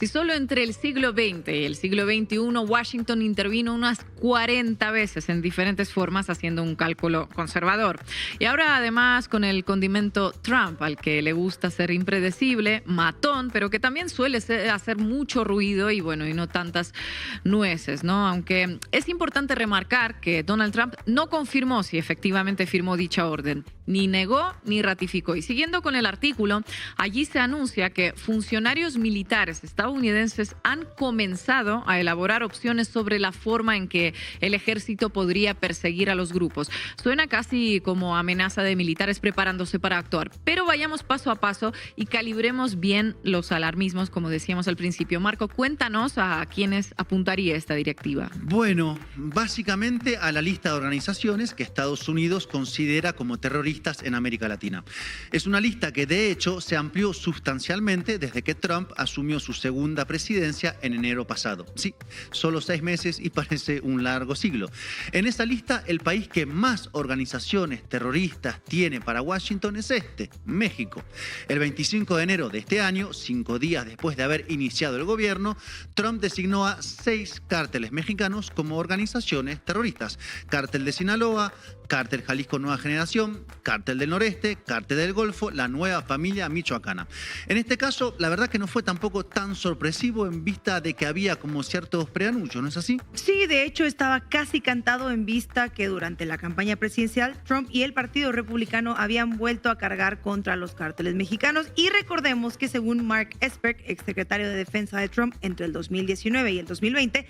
Si solo entre el siglo XX y el siglo XXI Washington intervino unas 40 veces en diferentes formas haciendo un cálculo conservador. Y ahora además con el condimento Trump, al que le gusta ser impredecible, matón, pero que también suele hacer mucho ruido y bueno, y no tantas nueces, ¿no? Aunque es importante remarcar que Donald Trump no confirmó si efectivamente firmó dicha orden, ni negó ni ratificó. Y siguiendo con el artículo, allí se anuncia que funcionarios militares estadounidenses han comenzado a elaborar opciones sobre la forma en que el ejército podría perseguir a los grupos. Suena casi como amenaza de militares preparándose para actuar, pero vayamos paso a paso y calibremos bien los alarmismos, como decíamos al principio. Marco, cuéntanos a quiénes apuntaría esta directiva. Bueno, básicamente a la lista de organizaciones que Estados Unidos considera como terroristas en América Latina. Es una lista que de hecho se amplió sustancialmente desde que Trump asumió su segunda presidencia en enero pasado. Sí, solo 6 meses y parece un largo siglo. En esa lista, el país que más organizaciones terroristas tiene para Washington es México. El 25 de enero de este año, 5 días después de haber iniciado el gobierno, Trump designó a 6 cárteles mexicanos como organizaciones terroristas. Cártel de Sinaloa, Cártel Jalisco Nueva Generación, Cártel del Noreste, Cártel del Golfo, la Nueva Familia Michoacana. En este caso, la verdad que no fue tampoco tan sorpresivo en vista de que había como ciertos preanuncios, ¿no es así? Sí, de hecho estaba casi cantado en vista que durante la campaña presidencial Trump y el Partido Republicano habían vuelto a cargar contra los cárteles mexicanos. Y recordemos que según Mark Esper, exsecretario de Defensa de Trump entre el 2019 y el 2020,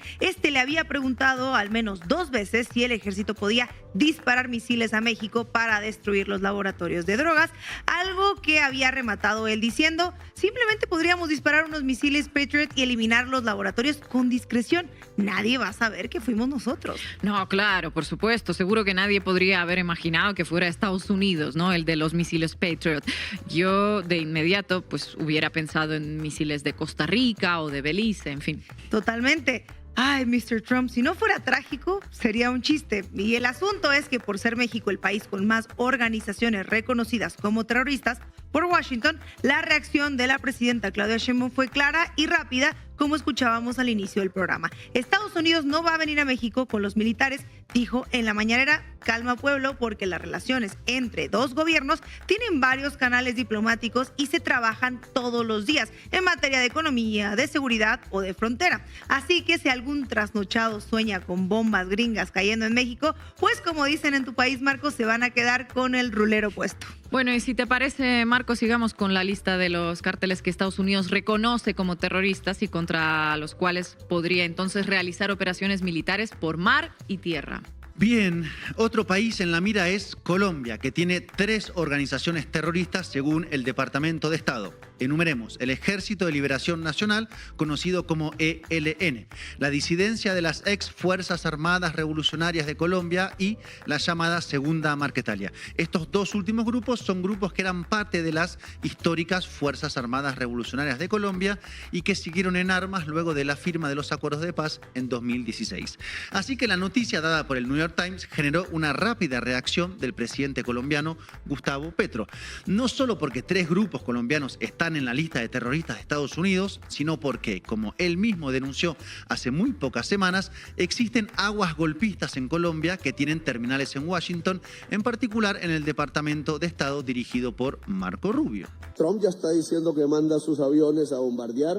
le había preguntado al menos 2 veces si el ejército podía disparar misiles a México para destruir los laboratorios de drogas, algo que había rematado él diciendo: simplemente podríamos disparar unos misiles Patriot y eliminar los laboratorios con discreción. Nadie va a saber que fuimos nosotros. No, claro, por supuesto. Seguro que nadie podría haber imaginado que fuera Estados Unidos, ¿no? El de los misiles Patriot. Yo de inmediato pues hubiera pensado en misiles de Costa Rica o de Belice, en fin. Totalmente. Ay, Mr. Trump, si no fuera trágico, sería un chiste. Y el asunto es que por ser México el país con más organizaciones reconocidas como terroristas por Washington, la reacción de la presidenta Claudia Sheinbaum fue clara y rápida, como escuchábamos al inicio del programa. Estados Unidos no va a venir a México con los militares, dijo en la mañanera: calma pueblo, porque las relaciones entre 2 gobiernos tienen varios canales diplomáticos y se trabajan todos los días en materia de economía, de seguridad o de frontera. Así que si algún trasnochado sueña con bombas gringas cayendo en México, pues como dicen en tu país, Marcos, se van a quedar con el rulero puesto. Bueno, y si te parece, Marco, sigamos con la lista de los cárteles que Estados Unidos reconoce como terroristas y contra los cuales podría entonces realizar operaciones militares por mar y tierra. Bien, otro país en la mira es Colombia, que tiene 3 organizaciones terroristas según el Departamento de Estado. Enumeremos: el Ejército de Liberación Nacional, conocido como ELN, la disidencia de las ex Fuerzas Armadas Revolucionarias de Colombia y la llamada Segunda Marquetalia. Estos 2 últimos grupos son grupos que eran parte de las históricas Fuerzas Armadas Revolucionarias de Colombia y que siguieron en armas luego de la firma de los acuerdos de paz en 2016. Así que la noticia dada por el New York Times generó una rápida reacción del presidente colombiano Gustavo Petro. No solo porque 3 grupos colombianos están en la lista de terroristas de Estados Unidos, sino porque, como él mismo denunció hace muy pocas semanas, existen aguas golpistas en Colombia que tienen terminales en Washington, en particular en el Departamento de Estado dirigido por Marco Rubio. Trump ya está diciendo que manda sus aviones a bombardear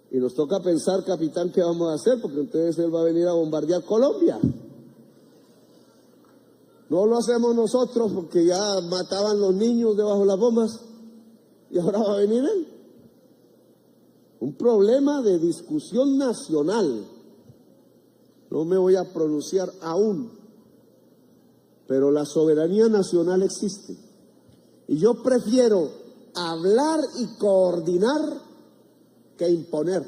y nos toca pensar, capitán, qué vamos a hacer, porque entonces él va a venir a bombardear Colombia. No lo hacemos nosotros porque ya mataban los niños debajo de las bombas y ahora va a venir él. Un problema de discusión nacional. No me voy a pronunciar aún, pero la soberanía nacional existe. Y yo prefiero hablar y coordinar que imponer.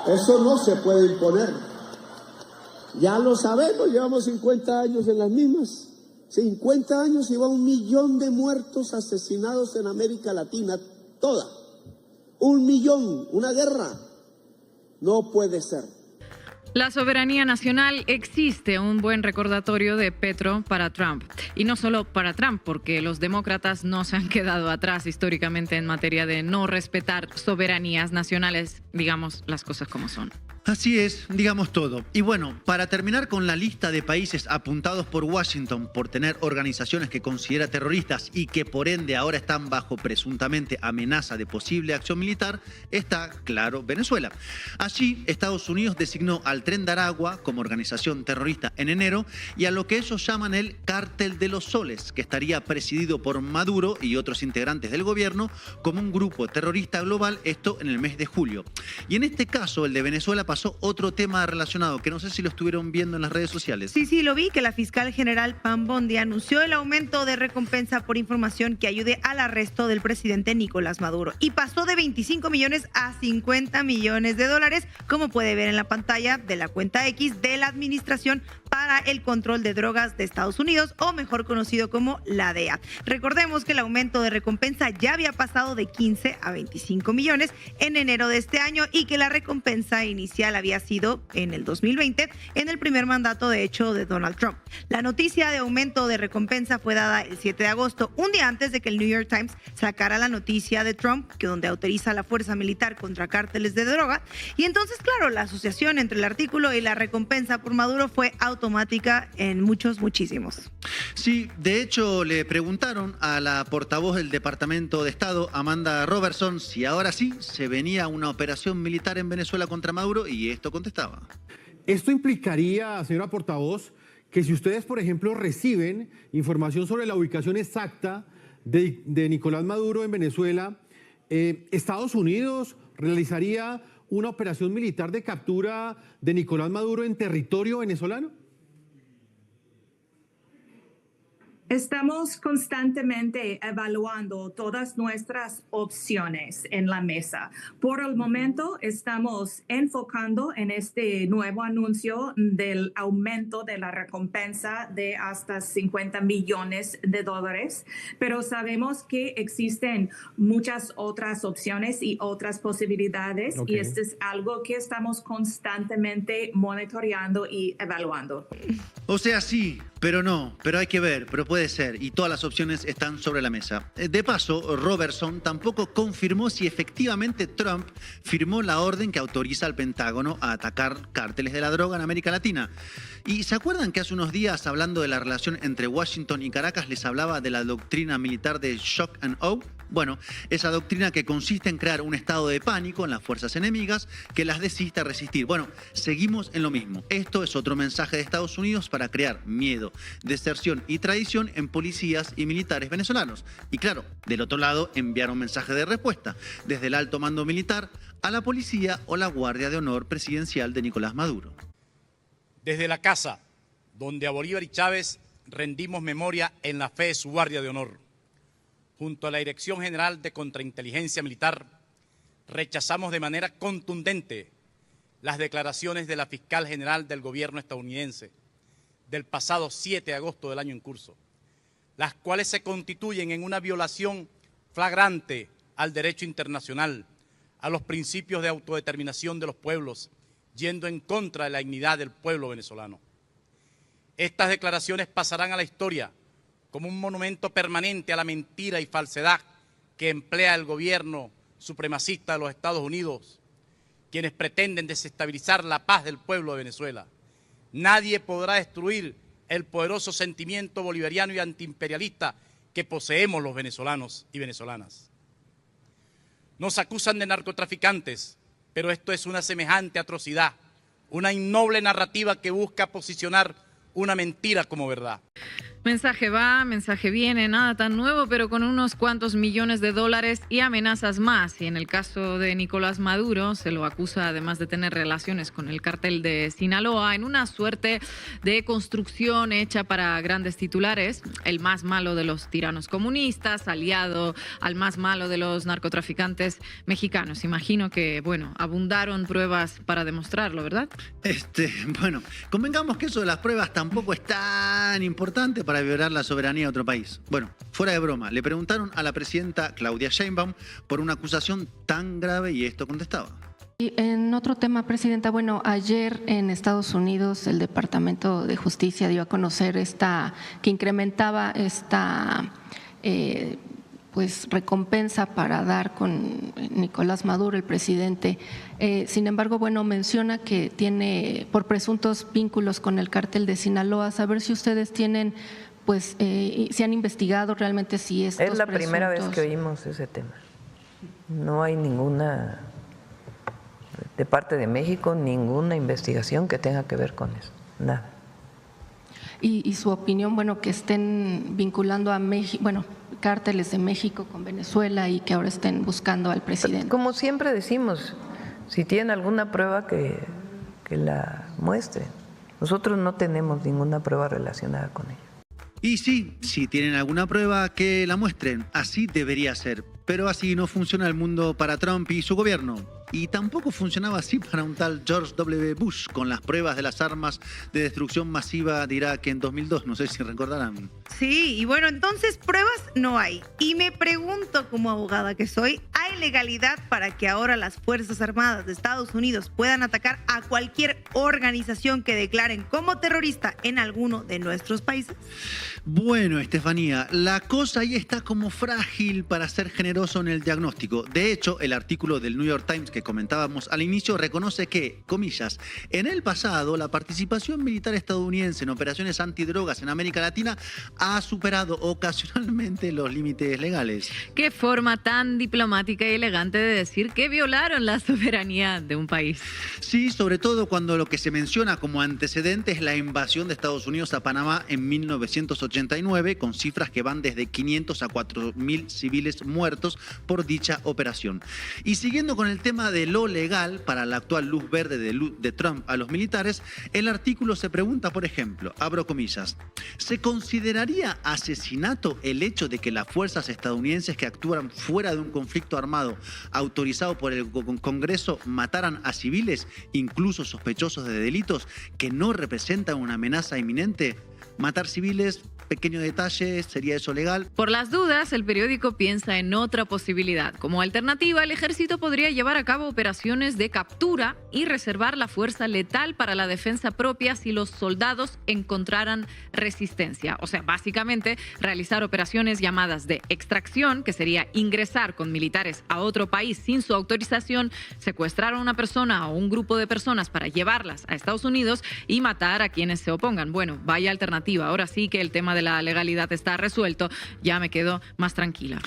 Eso no se puede imponer. Ya lo sabemos, llevamos 50 años en las mismas. 50 años y va 1 millón de muertos asesinados en América Latina, toda. 1 millón, una guerra. No puede ser. La soberanía nacional existe, un buen recordatorio de Petro para Trump. Y no solo para Trump, porque los demócratas no se han quedado atrás históricamente en materia de no respetar soberanías nacionales, digamos las cosas como son. Así es, digamos todo. Y bueno, para terminar con la lista de países apuntados por Washington por tener organizaciones que considera terroristas y que por ende ahora están bajo presuntamente amenaza de posible acción militar, está, claro, Venezuela. Allí, Estados Unidos designó al Tren de Aragua como organización terrorista en enero y a lo que ellos llaman el Cártel de los Soles, que estaría presidido por Maduro y otros integrantes del gobierno como un grupo terrorista global, esto en el mes de julio. Y en este caso, el de Venezuela, pasó otro tema relacionado, que no sé si lo estuvieron viendo en las redes sociales. Sí, lo vi, que la fiscal general Pam Bondi anunció el aumento de recompensa por información que ayude al arresto del presidente Nicolás Maduro. Y pasó de 25 millones a 50 millones de dólares, como puede ver en la pantalla de la cuenta X de la Administración para el Control de Drogas de Estados Unidos, o mejor conocido como la DEA. Recordemos que el aumento de recompensa ya había pasado de 15 a 25 millones en enero de este año y que la recompensa inicial había sido en el 2020, en el primer mandato de hecho de Donald Trump. La noticia de aumento de recompensa fue dada el 7 de agosto, un día antes de que el New York Times sacara la noticia de Trump, que donde autoriza a la fuerza militar contra cárteles de droga. Y entonces, claro, la asociación entre el artículo y la recompensa por Maduro fue automática en muchísimos. Sí, de hecho le preguntaron a la portavoz del Departamento de Estado, Amanda Robertson, si ahora sí se venía una operación militar en Venezuela contra Maduro, y esto contestaba. Esto implicaría, señora portavoz, que si ustedes, por ejemplo, reciben información sobre la ubicación exacta de Nicolás Maduro en Venezuela, Estados Unidos realizaría una operación militar de captura de Nicolás Maduro en territorio venezolano. Estamos constantemente evaluando todas nuestras opciones en la mesa. Por el momento estamos enfocando en este nuevo anuncio del aumento de la recompensa de hasta 50 millones de dólares, pero sabemos que existen muchas otras opciones y otras posibilidades, y esto es algo que estamos constantemente monitoreando y evaluando. O sea, sí, pero no, pero hay que ver, pero puede ser, y todas las opciones están sobre la mesa. De paso, Robertson tampoco confirmó si efectivamente Trump firmó la orden que autoriza al Pentágono a atacar cárteles de la droga en América Latina. ¿Y se acuerdan que hace unos días, hablando de la relación entre Washington y Caracas, les hablaba de la doctrina militar de Shock and Awe? Bueno, esa doctrina que consiste en crear un estado de pánico en las fuerzas enemigas que las desista a resistir. Bueno, seguimos en lo mismo. Esto es otro mensaje de Estados Unidos para crear miedo, deserción y traición en policías y militares venezolanos. Y claro, del otro lado enviaron mensaje de respuesta, desde el alto mando militar a la policía o la Guardia de Honor Presidencial de Nicolás Maduro. Desde la casa, donde a Bolívar y Chávez rendimos memoria en la fe de su Guardia de Honor, junto a la Dirección General de Contrainteligencia Militar, rechazamos de manera contundente las declaraciones de la fiscal general del gobierno estadounidense del pasado 7 de agosto del año en curso, las cuales se constituyen en una violación flagrante al derecho internacional, a los principios de autodeterminación de los pueblos, yendo en contra de la dignidad del pueblo venezolano. Estas declaraciones pasarán a la historia como un monumento permanente a la mentira y falsedad que emplea el gobierno supremacista de los Estados Unidos, quienes pretenden desestabilizar la paz del pueblo de Venezuela. Nadie podrá destruir el poderoso sentimiento bolivariano y antiimperialista que poseemos los venezolanos y venezolanas. Nos acusan de narcotraficantes, pero esto es una semejante atrocidad, una innoble narrativa que busca posicionar una mentira como verdad. Mensaje va, mensaje viene, nada tan nuevo, pero con unos cuantos millones de dólares y amenazas más. Y en el caso de Nicolás Maduro, se lo acusa además de tener relaciones con el cártel de Sinaloa en una suerte de construcción hecha para grandes titulares. El más malo de los tiranos comunistas, aliado al más malo de los narcotraficantes mexicanos. Imagino que, bueno, abundaron pruebas para demostrarlo, ¿verdad? Bueno, convengamos que eso de las pruebas tampoco es tan importante para violar la soberanía de otro país. Bueno, fuera de broma, le preguntaron a la presidenta Claudia Sheinbaum por una acusación tan grave y esto contestaba. Y en otro tema, Presidenta, bueno, ayer en Estados Unidos el Departamento de Justicia dio a conocer que incrementaba esta pues recompensa para dar con Nicolás Maduro, el presidente. Sin embargo, bueno, menciona que tiene por presuntos vínculos con el cártel de Sinaloa. Saber si ustedes tienen, pues, si han investigado realmente si estos Es la primera vez que oímos ese tema. No hay ninguna, de parte de México, ninguna investigación que tenga que ver con eso, nada. Y su opinión, bueno, que estén vinculando a México, bueno, cárteles de México con Venezuela y que ahora estén buscando al presidente. Como siempre decimos, si tienen alguna prueba que la muestren. Nosotros no tenemos ninguna prueba relacionada con ello. Y sí, si tienen alguna prueba, que la muestren. Así debería ser. Pero así no funciona el mundo para Trump y su gobierno. Y tampoco funcionaba así para un tal George W. Bush con las pruebas de las armas de destrucción masiva de Irak en 2002. No sé si recordarán. Sí, y bueno, entonces pruebas no hay. Y me pregunto, como abogada que soy, ¿hay legalidad para que ahora las Fuerzas Armadas de Estados Unidos puedan atacar a cualquier organización que declaren como terrorista en alguno de nuestros países? Bueno, Estefanía, la cosa ahí está como frágil para ser generoso en el diagnóstico. De hecho, el artículo del New York Times que comentábamos al inicio reconoce que, comillas, en el pasado la participación militar estadounidense en operaciones antidrogas en América Latina ha superado ocasionalmente los límites legales. Qué forma tan diplomática y elegante de decir que violaron la soberanía de un país. Sí, sobre todo cuando lo que se menciona como antecedente es la invasión de Estados Unidos a Panamá en 1989, con cifras que van desde 500 a 4.000 civiles muertos por dicha operación. Y siguiendo con el tema de lo legal para la actual luz verde de Trump a los militares, el artículo se pregunta, por ejemplo, abro comillas, ¿se consideraría asesinato el hecho de que las fuerzas estadounidenses que actúan fuera de un conflicto armado autorizado por el Congreso mataran a civiles, incluso sospechosos de delitos que no representan una amenaza inminente? Matar civiles, pequeño detalle, ¿sería eso legal? Por las dudas, el periódico piensa en otra posibilidad. Como alternativa, el ejército podría llevar a cabo operaciones de captura y reservar la fuerza letal para la defensa propia si los soldados encontraran resistencia. O sea, básicamente, realizar operaciones llamadas de extracción, que sería ingresar con militares a otro país sin su autorización, secuestrar a una persona o un grupo de personas para llevarlas a Estados Unidos y matar a quienes se opongan. Bueno, vaya alternativa. Ahora sí que el tema de la legalidad está resuelto, ya me quedo más tranquila.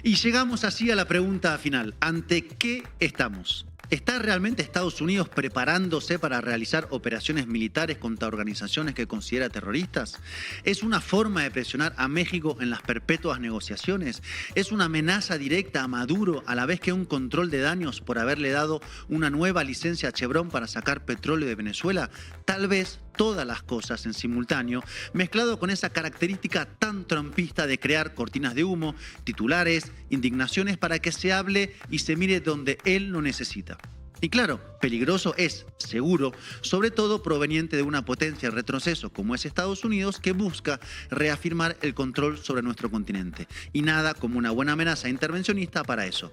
Y llegamos así a la pregunta final. ¿Ante qué estamos? ¿Está realmente Estados Unidos preparándose para realizar operaciones militares contra organizaciones que considera terroristas? ¿Es una forma de presionar a México en las perpetuas negociaciones? ¿Es una amenaza directa a Maduro a la vez que un control de daños por haberle dado una nueva licencia a Chevron para sacar petróleo de Venezuela? Tal vez todas las cosas en simultáneo, mezclado con esa característica tan trumpista de crear cortinas de humo, titulares, indignaciones para que se hable y se mire donde él lo necesita. Y claro, peligroso es, seguro, sobre todo proveniente de una potencia en retroceso como es Estados Unidos, que busca reafirmar el control sobre nuestro continente. Y nada como una buena amenaza intervencionista para eso.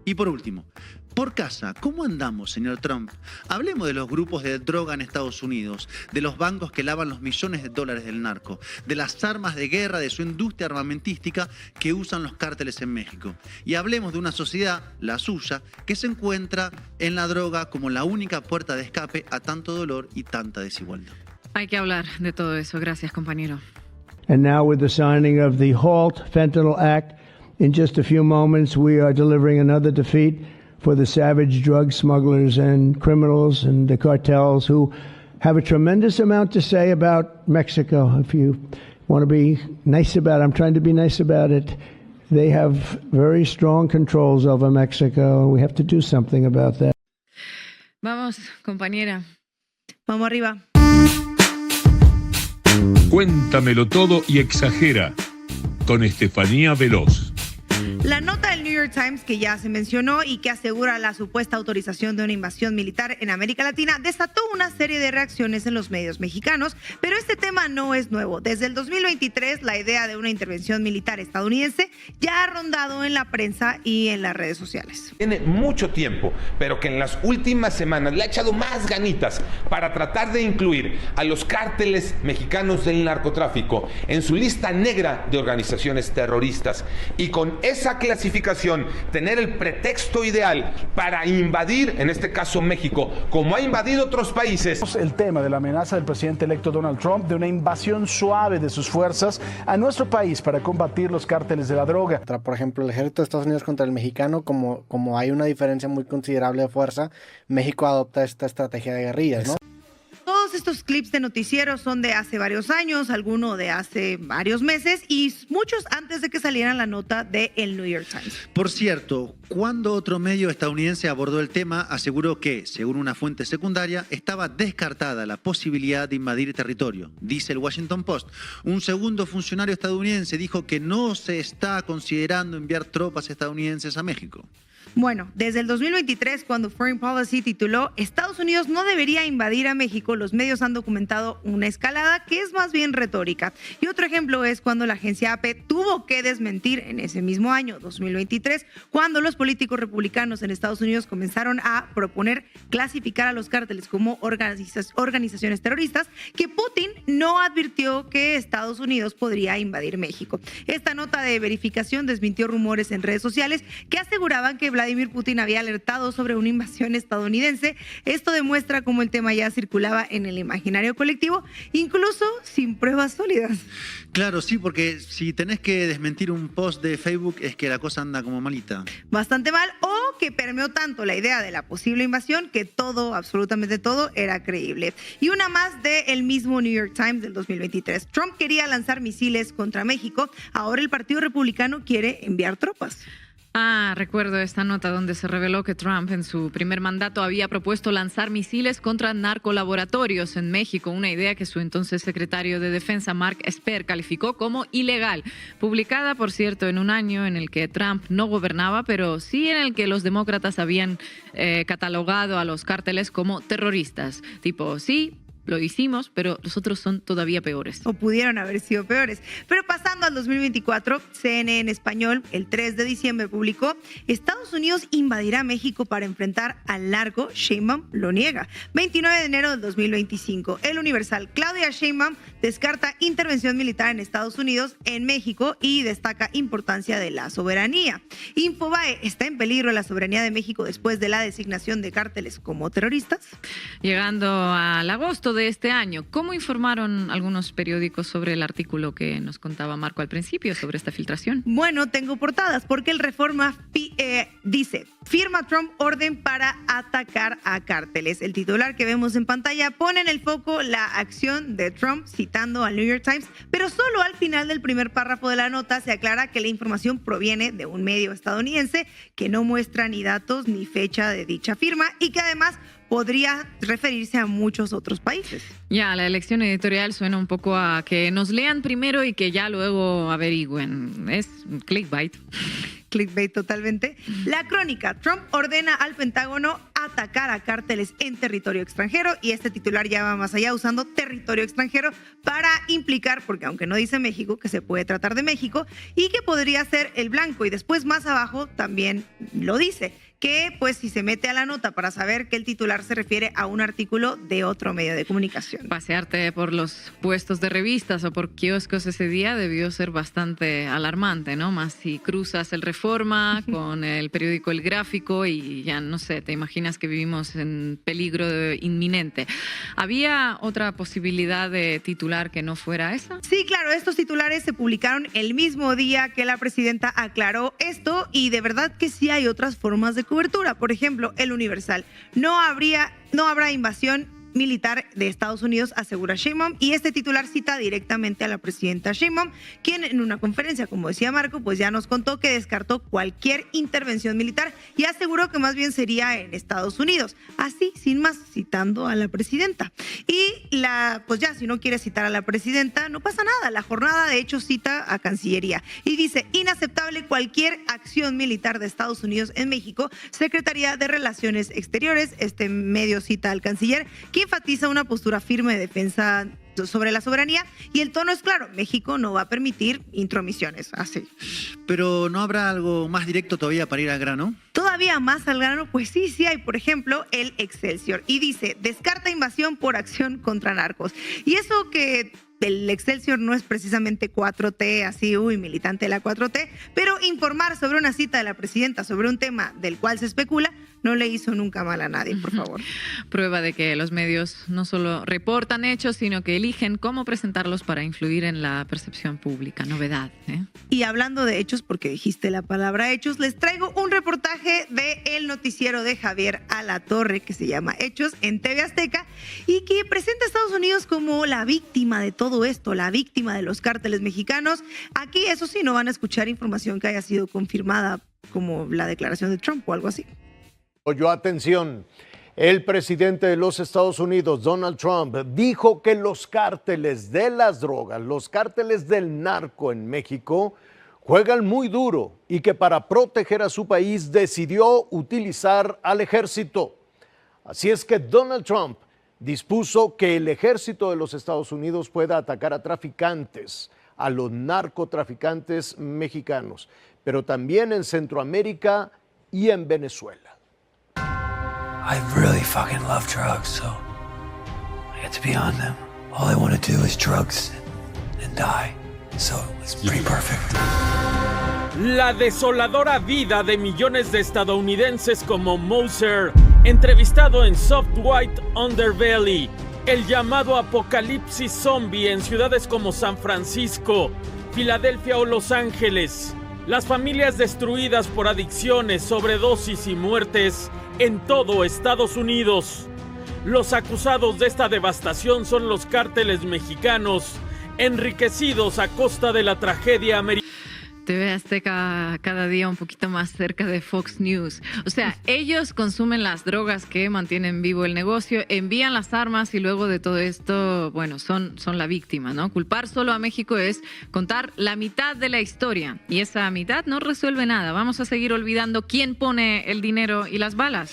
Y por último, por casa, ¿cómo andamos, señor Trump? Hablemos de los grupos de droga en Estados Unidos, de los bancos que lavan los millones de dólares del narco, de las armas de guerra de su industria armamentística que usan los cárteles en México. Y hablemos de una sociedad, la suya, que se encuentra en la droga como la única puerta de escape a tanto dolor y tanta desigualdad. Hay que hablar de todo eso. Gracias, compañero. And now with the signing of the Halt Fentanyl Act, in just a few moments we are delivering another defeat for the savage drug smugglers and criminals and the cartels who have a tremendous amount to say about Mexico. If you want to be nice about it, I'm trying to be nice about it. They have very strong controls over Mexico, and we have to do something about that. Vamos, compañera. Vamos arriba. Cuéntamelo todo y exagera, con Estefanía Veloz. La nota del New York York Times, que ya se mencionó y que asegura la supuesta autorización de una invasión militar en América Latina, desató una serie de reacciones en los medios mexicanos, pero este tema no es nuevo. Desde el 2023, la idea de una intervención militar estadounidense ya ha rondado en la prensa y en las redes sociales. Tiene mucho tiempo, pero que en las últimas semanas le ha echado más ganitas para tratar de incluir a los cárteles mexicanos del narcotráfico en su lista negra de organizaciones terroristas y con esa clasificación tener el pretexto ideal para invadir, en este caso México, como ha invadido otros países. El tema de la amenaza del presidente electo Donald Trump de una invasión suave de sus fuerzas a nuestro país para combatir los cárteles de la droga. Por ejemplo, el ejército de Estados Unidos contra el mexicano, como hay una diferencia muy considerable de fuerza, México adopta esta estrategia de guerrillas, ¿no? Todos estos clips de noticieros son de hace varios años, algunos de hace varios meses y muchos antes de que saliera la nota de el New York Times. Por cierto, cuando otro medio estadounidense abordó el tema, aseguró que, según una fuente secundaria, estaba descartada la posibilidad de invadir territorio. Dice el Washington Post. Un segundo funcionario estadounidense dijo que no se está considerando enviar tropas estadounidenses a México. Bueno, desde el 2023, cuando Foreign Policy tituló Estados Unidos no debería invadir a México, los medios han documentado una escalada que es más bien retórica. Y otro ejemplo es cuando la agencia AP tuvo que desmentir en ese mismo año, 2023, cuando los políticos republicanos en Estados Unidos comenzaron a proponer clasificar a los cárteles como organizaciones terroristas, que Putin no advirtió que Estados Unidos podría invadir México. Esta nota de verificación desmintió rumores en redes sociales que aseguraban que Vladimir Putin había alertado sobre una invasión estadounidense. Esto demuestra cómo el tema ya circulaba en el imaginario colectivo, incluso sin pruebas sólidas. Claro, sí, porque si tenés que desmentir un post de Facebook es que la cosa anda como malita. Bastante mal, o que permeó tanto la idea de la posible invasión que todo, absolutamente todo, era creíble. Y una más del mismo New York Times del 2023. Trump quería lanzar misiles contra México, ahora el Partido Republicano quiere enviar tropas. Recuerdo esta nota donde se reveló que Trump en su primer mandato había propuesto lanzar misiles contra narcolaboratorios en México, una idea que su entonces secretario de Defensa, Mark Esper, calificó como ilegal. Publicada, por cierto, en un año en el que Trump no gobernaba, pero sí en el que los demócratas habían catalogado a los cárteles como terroristas. Tipo, sí, lo hicimos, pero los otros son todavía peores. O pudieron haber sido peores. Pero pasando al 2024, CNN en español, el 3 de diciembre publicó: Estados Unidos invadirá México para enfrentar al narco. Sheinbaum lo niega. 29 de enero del 2025. El Universal. Claudia Sheinbaum descarta intervención militar en Estados Unidos en México y destaca importancia de la soberanía. Infobae. ¿Está en peligro la soberanía de México después de la designación de cárteles como terroristas? Llegando al agosto de este año, ¿cómo informaron algunos periódicos sobre el artículo que nos contaba Marco al principio sobre esta filtración? Bueno, tengo portadas porque el Reforma dice: firma Trump orden para atacar a cárteles. El titular que vemos en pantalla pone en el foco la acción de Trump citando al New York Times, pero solo al final del primer párrafo de la nota se aclara que la información proviene de un medio estadounidense que no muestra ni datos ni fecha de dicha firma y que además podría referirse a muchos otros países. Ya, la elección editorial suena un poco a que nos lean primero y que ya luego averigüen. Es clickbait. Clickbait totalmente. La crónica. Trump ordena al Pentágono atacar a cárteles en territorio extranjero, y este titular ya va más allá usando territorio extranjero para implicar, porque aunque no dice México, que se puede tratar de México y que podría ser el blanco, y después más abajo también lo dice, que pues si se mete a la nota para saber que el titular se refiere a un artículo de otro medio de comunicación. Pasearte por los puestos de revistas o por kioscos ese día debió ser bastante alarmante, ¿no? Más si cruzas el Reforma con el periódico El Gráfico y ya no sé, te imaginas que vivimos en peligro inminente. ¿Había otra posibilidad de titular que no fuera esa? Sí, claro, estos titulares se publicaron el mismo día que la presidenta aclaró esto, y de verdad que sí hay otras formas de cobertura. Por ejemplo, el Universal. No habrá invasión militar de Estados Unidos, asegura Sheinbaum, y este titular cita directamente a la presidenta Sheinbaum, quien en una conferencia, como decía Marco, pues ya nos contó que descartó cualquier intervención militar y aseguró que más bien sería en Estados Unidos. Así, sin más, citando a la presidenta. Y pues ya, si no quiere citar a la presidenta, no pasa nada. La jornada, de hecho, cita a Cancillería y dice: inaceptable cualquier acción militar de Estados Unidos en México. Secretaría de Relaciones Exteriores, este medio cita al canciller, que enfatiza una postura firme de defensa sobre la soberanía, y el tono es claro: México no va a permitir intromisiones. Así. Pero ¿no habrá algo más directo todavía para ir al grano? Todavía más al grano, pues sí hay, por ejemplo, el Excelsior, y dice: descarta invasión por acción contra narcos. Y eso que el Excelsior no es precisamente 4T, así, militante de la 4T, pero informar sobre una cita de la presidenta sobre un tema del cual se especula no le hizo nunca mal a nadie, por favor. Prueba de que los medios no solo reportan hechos, sino que eligen cómo presentarlos para influir en la percepción pública. Novedad, ¿eh? Y hablando de hechos, porque dijiste la palabra hechos, les traigo un reportaje del noticiero de Javier Alatorre, que se llama Hechos, en TV Azteca, y que presenta a Estados Unidos como la víctima de todo esto, la víctima de los cárteles mexicanos. Aquí, eso sí, no van a escuchar información que haya sido confirmada, como la declaración de Trump o algo así. Oyó, atención, el presidente de los Estados Unidos, Donald Trump, dijo que los cárteles de las drogas, los cárteles del narco en México, juegan muy duro y que para proteger a su país decidió utilizar al ejército. Así es que Donald Trump dispuso que el ejército de los Estados Unidos pueda atacar a traficantes, a los narcotraficantes mexicanos, pero también en Centroamérica y en Venezuela. I really fucking love drugs, so I get to be on them. All I want to do is drugs and die, so it's pretty perfect. La desoladora vida de millones de estadounidenses como Moser, entrevistado en Soft White Underbelly, el llamado apocalipsis zombie en ciudades como San Francisco, Filadelfia o Los Ángeles, las familias destruidas por adicciones, sobredosis y muertes en todo Estados Unidos. Los acusados de esta devastación son los cárteles mexicanos, enriquecidos a costa de la tragedia americana. TV Azteca cada día un poquito más cerca de Fox News. O sea, ellos consumen las drogas que mantienen vivo el negocio, envían las armas y luego de todo esto, bueno, son la víctima, ¿no? Culpar solo a México es contar la mitad de la historia y esa mitad no resuelve nada. Vamos a seguir olvidando quién pone el dinero y las balas.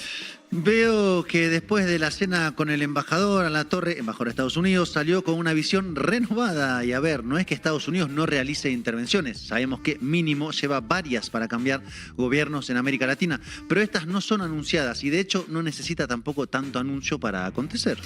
Veo que después de la cena con el embajador Alatorre, embajador de Estados Unidos, salió con una visión renovada. Y a ver, no es que Estados Unidos no realice intervenciones. Sabemos que mínimo lleva varias para cambiar gobiernos en América Latina. Pero estas no son anunciadas y de hecho no necesita tampoco tanto anuncio para acontecer.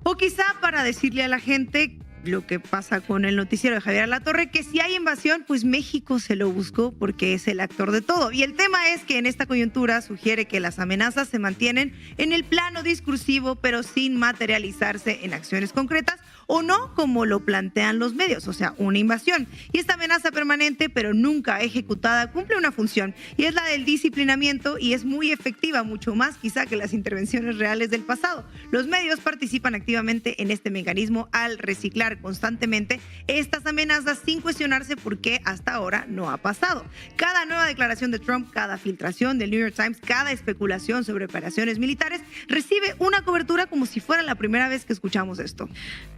O quizá para decirle a la gente lo que pasa con el noticiero de Javier Alatorre, que si hay invasión, pues México se lo buscó porque es el actor de todo. Y el tema es que en esta coyuntura sugiere que las amenazas se mantienen en el plano discursivo, pero sin materializarse en acciones concretas, o no como lo plantean los medios, o sea, una invasión. Y esta amenaza permanente, pero nunca ejecutada, cumple una función, y es la del disciplinamiento, y es muy efectiva, mucho más quizá que las intervenciones reales del pasado. Los medios participan activamente en este mecanismo al reciclar constantemente estas amenazas sin cuestionarse por qué hasta ahora no ha pasado. Cada nueva declaración de Trump, cada filtración del New York Times, cada especulación sobre operaciones militares recibe una cobertura como si fuera la primera vez que escuchamos esto.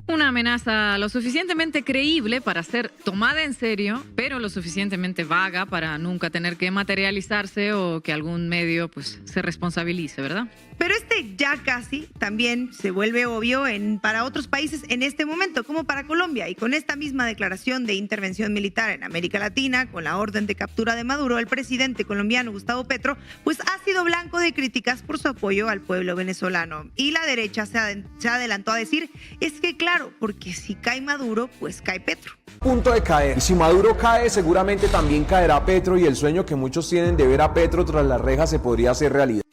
Una amenaza lo suficientemente creíble para ser tomada en serio, pero lo suficientemente vaga para nunca tener que materializarse o que algún medio pues se responsabilice, ¿verdad? Pero ya casi también se vuelve obvio para otros países en este momento, como para Colombia. Y con esta misma declaración de intervención militar en América Latina, con la orden de captura de Maduro, el presidente colombiano Gustavo Petro, pues ha sido blanco de críticas por su apoyo al pueblo venezolano. Y la derecha se adelantó a decir, es que claro, porque si cae Maduro, pues cae Petro. Punto de caer. Y si Maduro cae, seguramente también caerá Petro y el sueño que muchos tienen de ver a Petro tras las rejas se podría hacer realidad.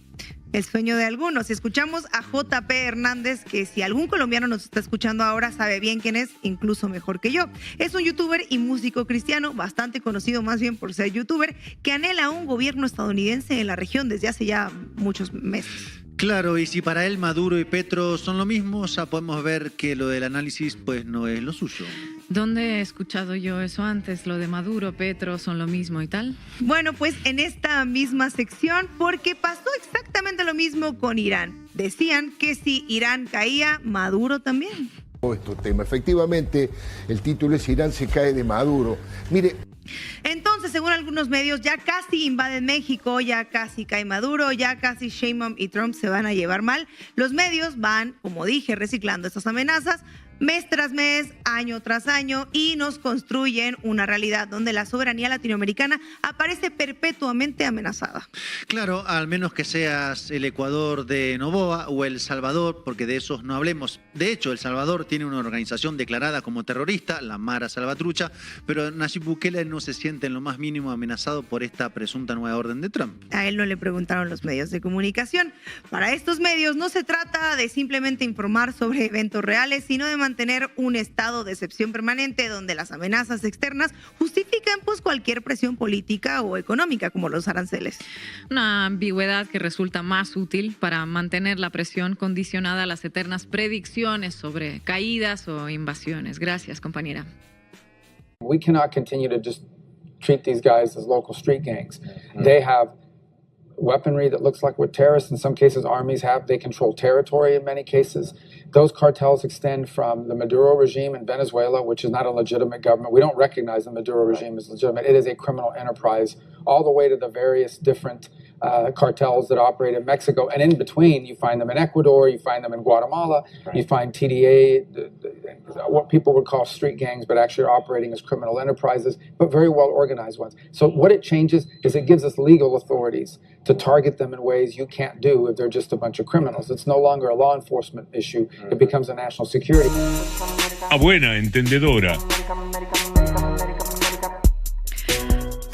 El sueño de algunos. Escuchamos a JP Hernández, que si algún colombiano nos está escuchando ahora sabe bien quién es, incluso mejor que yo. Es un youtuber y músico cristiano, bastante conocido más bien por ser youtuber, que anhela un gobierno estadounidense en la región desde hace ya muchos meses. Claro, y si para él Maduro y Petro son lo mismo, ya podemos ver que lo del análisis pues no es lo suyo. ¿Dónde he escuchado yo eso antes? Lo de Maduro, Petro son lo mismo y tal. Bueno, pues en esta misma sección, porque pasó exactamente lo mismo con Irán. Decían que si Irán caía, Maduro también. Este tema. Efectivamente, el título es Irán se cae de Maduro. Mire. Entonces, según algunos medios, ya casi invaden México, ya casi cae Maduro, ya casi Sheinbaum y Trump se van a llevar mal. Los medios van, como dije, reciclando estas amenazas mes tras mes, año tras año, y nos construyen una realidad donde la soberanía latinoamericana aparece perpetuamente amenazada. Claro, al menos que seas el Ecuador de Noboa o El Salvador, porque de esos no hablemos. De hecho, El Salvador tiene una organización declarada como terrorista, la Mara Salvatrucha, pero Nayib Bukele no se siente en lo más mínimo amenazado por esta presunta nueva orden de Trump. A él no le preguntaron los medios de comunicación. Para estos medios no se trata de simplemente informar sobre eventos reales, sino de mantener un estado de excepción permanente donde las amenazas externas justifican pues cualquier presión política o económica, como los aranceles. Una ambigüedad que resulta más útil para mantener la presión condicionada a las eternas predicciones sobre caídas o invasiones. Gracias, compañera. We cannot continue to just treat these guys as local street gangs. They have weaponry that looks like what terrorists, in some cases armies have. They control territory in many cases. Those cartels extend from the Maduro regime in Venezuela, which is not a legitimate government. We don't recognize the Maduro regime as legitimate. It is a criminal enterprise, all the way to the various different cartels that operate in Mexico. And in between, you find them in Ecuador, you find them in Guatemala, you find TDA, what people would call street gangs, but actually are operating as criminal enterprises, but very well organized ones. So what it changes is it gives us legal authorities to target them in ways you can't do if they're just a bunch of criminals. It's no longer a law enforcement issue. It becomes a national security. A buena entendedora.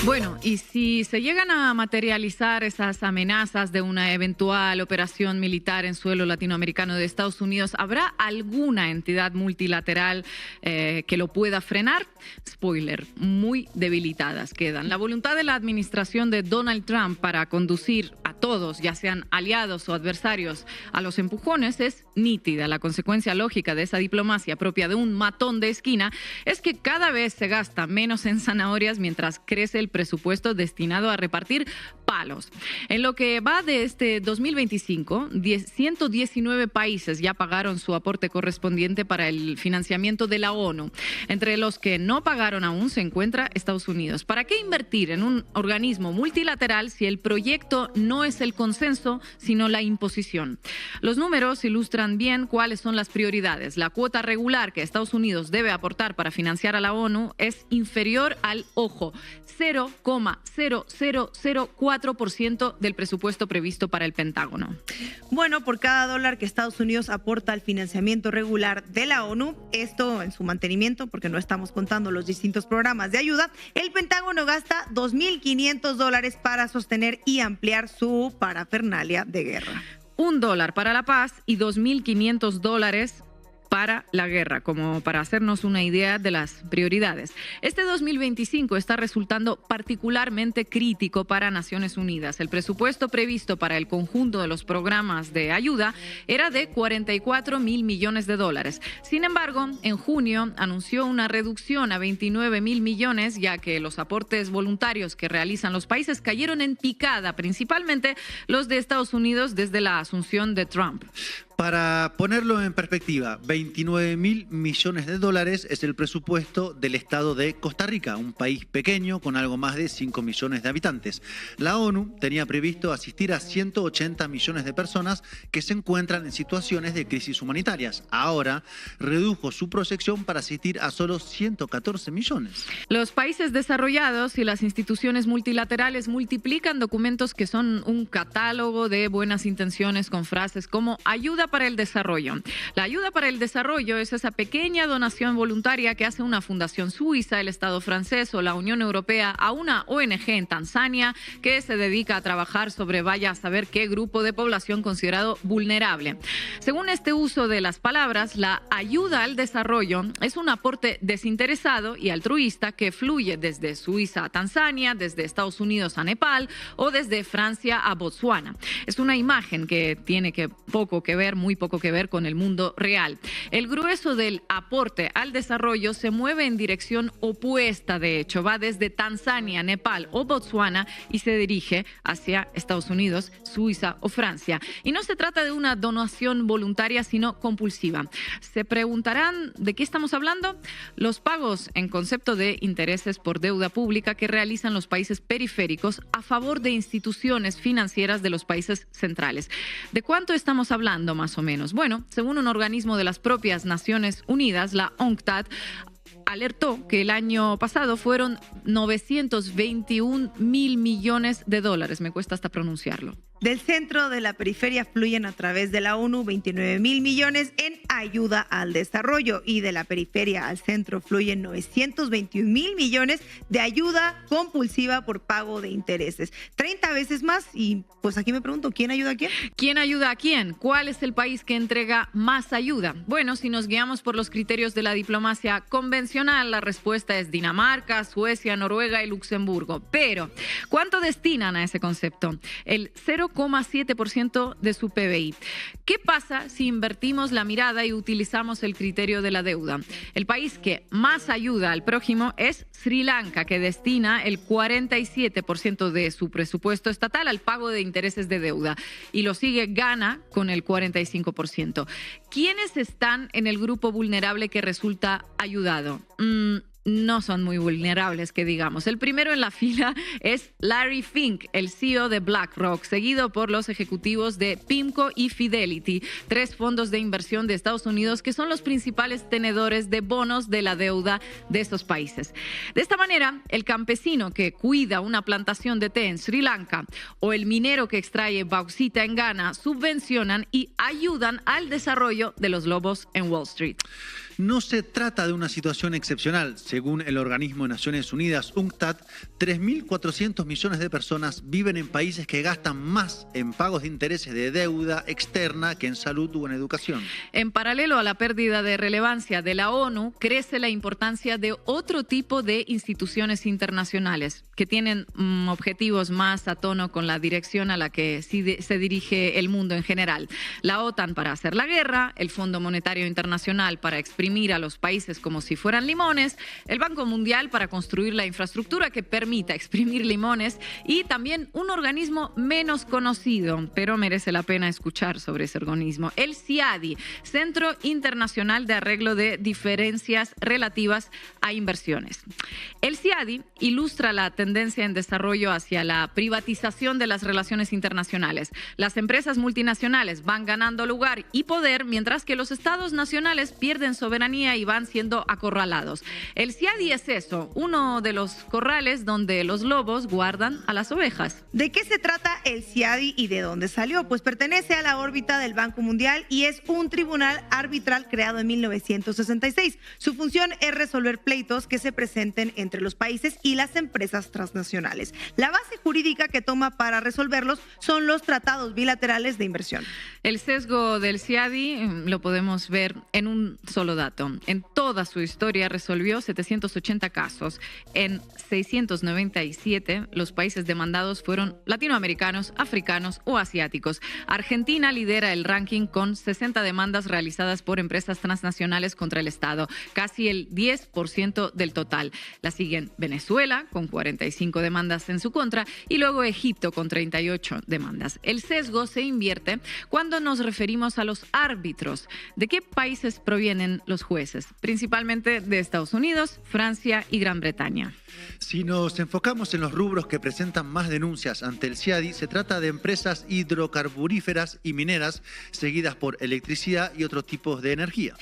Bueno, y si se llegan a materializar esas amenazas de una eventual operación militar en suelo latinoamericano de Estados Unidos, ¿habrá alguna entidad multilateral que lo pueda frenar? Spoiler, muy debilitadas quedan. La voluntad de la administración de Donald Trump para conducir a todos, ya sean aliados o adversarios, a los empujones es nítida. La consecuencia lógica de esa diplomacia propia de un matón de esquina es que cada vez se gasta menos en zanahorias mientras crece el presupuesto destinado a repartir palos. En lo que va de este 2025, 119 países ya pagaron su aporte correspondiente para el financiamiento de la ONU. Entre los que no pagaron aún se encuentra Estados Unidos. ¿Para qué invertir en un organismo multilateral si el proyecto no es el consenso, sino la imposición? Los números ilustran bien cuáles son las prioridades. La cuota regular que Estados Unidos debe aportar para financiar a la ONU es inferior al, ojo, 0,0004% del presupuesto previsto para el Pentágono. Bueno, por cada dólar que Estados Unidos aporta al financiamiento regular de la ONU, esto en su mantenimiento, porque no estamos contando los distintos programas de ayuda, el Pentágono gasta $2.500 para sostener y ampliar su parafernalia de guerra. $1 para la paz y $2.500 para la guerra, como para hacernos una idea de las prioridades. Este 2025 está resultando particularmente crítico para Naciones Unidas. El presupuesto previsto para el conjunto de los programas de ayuda era de $44.000 millones. Sin embargo, en junio anunció una reducción a $29.000 millones, ya que los aportes voluntarios que realizan los países cayeron en picada, principalmente los de Estados Unidos desde la asunción de Trump. Para ponerlo en perspectiva, $29.000 millones es el presupuesto del estado de Costa Rica, un país pequeño con algo más de 5 millones de habitantes. La ONU tenía previsto asistir a 180 millones de personas que se encuentran en situaciones de crisis humanitarias. Ahora redujo su proyección para asistir a solo 114 millones. Los países desarrollados y las instituciones multilaterales multiplican documentos que son un catálogo de buenas intenciones con frases como ayuda ayuda para el desarrollo. La ayuda para el desarrollo es esa pequeña donación voluntaria que hace una fundación suiza, el Estado francés o la Unión Europea a una ONG en Tanzania que se dedica a trabajar sobre vaya a saber qué grupo de población considerado vulnerable. Según este uso de las palabras, la ayuda al desarrollo es un aporte desinteresado y altruista que fluye desde Suiza a Tanzania, desde Estados Unidos a Nepal o desde Francia a Botsuana. Es una imagen que tiene muy poco que ver con el mundo real. El grueso del aporte al desarrollo se mueve en dirección opuesta, de hecho, va desde Tanzania, Nepal o Botsuana y se dirige hacia Estados Unidos, Suiza o Francia. Y no se trata de una donación voluntaria, sino compulsiva. Se preguntarán de qué estamos hablando. Los pagos en concepto de intereses por deuda pública que realizan los países periféricos a favor de instituciones financieras de los países centrales. ¿De cuánto estamos hablando más o menos? Bueno, según un organismo de las propias Naciones Unidas, la UNCTAD, alertó que el año pasado fueron 921 mil millones de dólares. Me cuesta hasta pronunciarlo. Del centro de la periferia fluyen a través de la ONU 29 mil millones en ayuda al desarrollo y de la periferia al centro fluyen 921 mil millones de ayuda compulsiva por pago de intereses. 30 veces más y pues aquí me pregunto, ¿quién ayuda a quién? ¿Quién ayuda a quién? ¿Cuál es el país que entrega más ayuda? Bueno, si nos guiamos por los criterios de la diplomacia convencional, la respuesta es Dinamarca, Suecia, Noruega y Luxemburgo. Pero, ¿cuánto destinan a ese concepto? El 0,7% de su PBI. ¿Qué pasa si invertimos la mirada y utilizamos el criterio de la deuda? El país que más ayuda al prójimo es Sri Lanka, que destina el 47% de su presupuesto estatal al pago de intereses de deuda. Y lo sigue Ghana con el 45%. ¿Quiénes están en el grupo vulnerable que resulta ayudado? No son muy vulnerables, que digamos. El primero en la fila es Larry Fink, el CEO de BlackRock, seguido por los ejecutivos de PIMCO y Fidelity, 3 fondos de inversión de Estados Unidos que son los principales tenedores de bonos de la deuda de estos países. De esta manera, el campesino que cuida una plantación de té en Sri Lanka o el minero que extrae bauxita en Ghana subvencionan y ayudan al desarrollo de los lobos en Wall Street. No se trata de una situación excepcional. Según el organismo de Naciones Unidas, UNCTAD, 3.400 millones de personas viven en países que gastan más en pagos de intereses de deuda externa que en salud o en educación. En paralelo a la pérdida de relevancia de la ONU, crece la importancia de otro tipo de instituciones internacionales que tienen objetivos más a tono con la dirección a la que se dirige el mundo en general. La OTAN para hacer la guerra, el Fondo Monetario Internacional para exprimir a los países como si fueran limones, el Banco Mundial para construir la infraestructura que permita exprimir limones y también un organismo menos conocido, pero merece la pena escuchar sobre ese organismo, el CIADI, Centro Internacional de Arreglo de Diferencias Relativas a Inversiones. El CIADI ilustra la tendencia en desarrollo hacia la privatización de las relaciones internacionales. Las empresas multinacionales van ganando lugar y poder, mientras que los estados nacionales pierden soberanía y van siendo acorralados. El CIADI es eso, uno de los corrales donde los lobos guardan a las ovejas. ¿De qué se trata el CIADI y de dónde salió? Pues pertenece a la órbita del Banco Mundial y es un tribunal arbitral creado en 1966. Su función es resolver pleitos que se presenten entre los países y las empresas transnacionales. La base jurídica que toma para resolverlos son los tratados bilaterales de inversión. El sesgo del CIADI lo podemos ver en un solo dato. En toda su historia resolvió 780 casos. En 697 los países demandados fueron latinoamericanos, africanos o asiáticos. Argentina lidera el ranking con 60 demandas realizadas por empresas transnacionales contra el Estado, casi el 10% del total. La siguen Venezuela con 45 demandas en su contra y luego Egipto con 38 demandas. El sesgo se invierte cuando nos referimos a los árbitros. ¿De qué países provienen los jueces? Principalmente de Estados Unidos, Francia y Gran Bretaña. Si nos enfocamos en los rubros que presentan más denuncias ante el CIADI, se trata de empresas hidrocarburíferas y mineras, seguidas por electricidad y otros tipos de energía.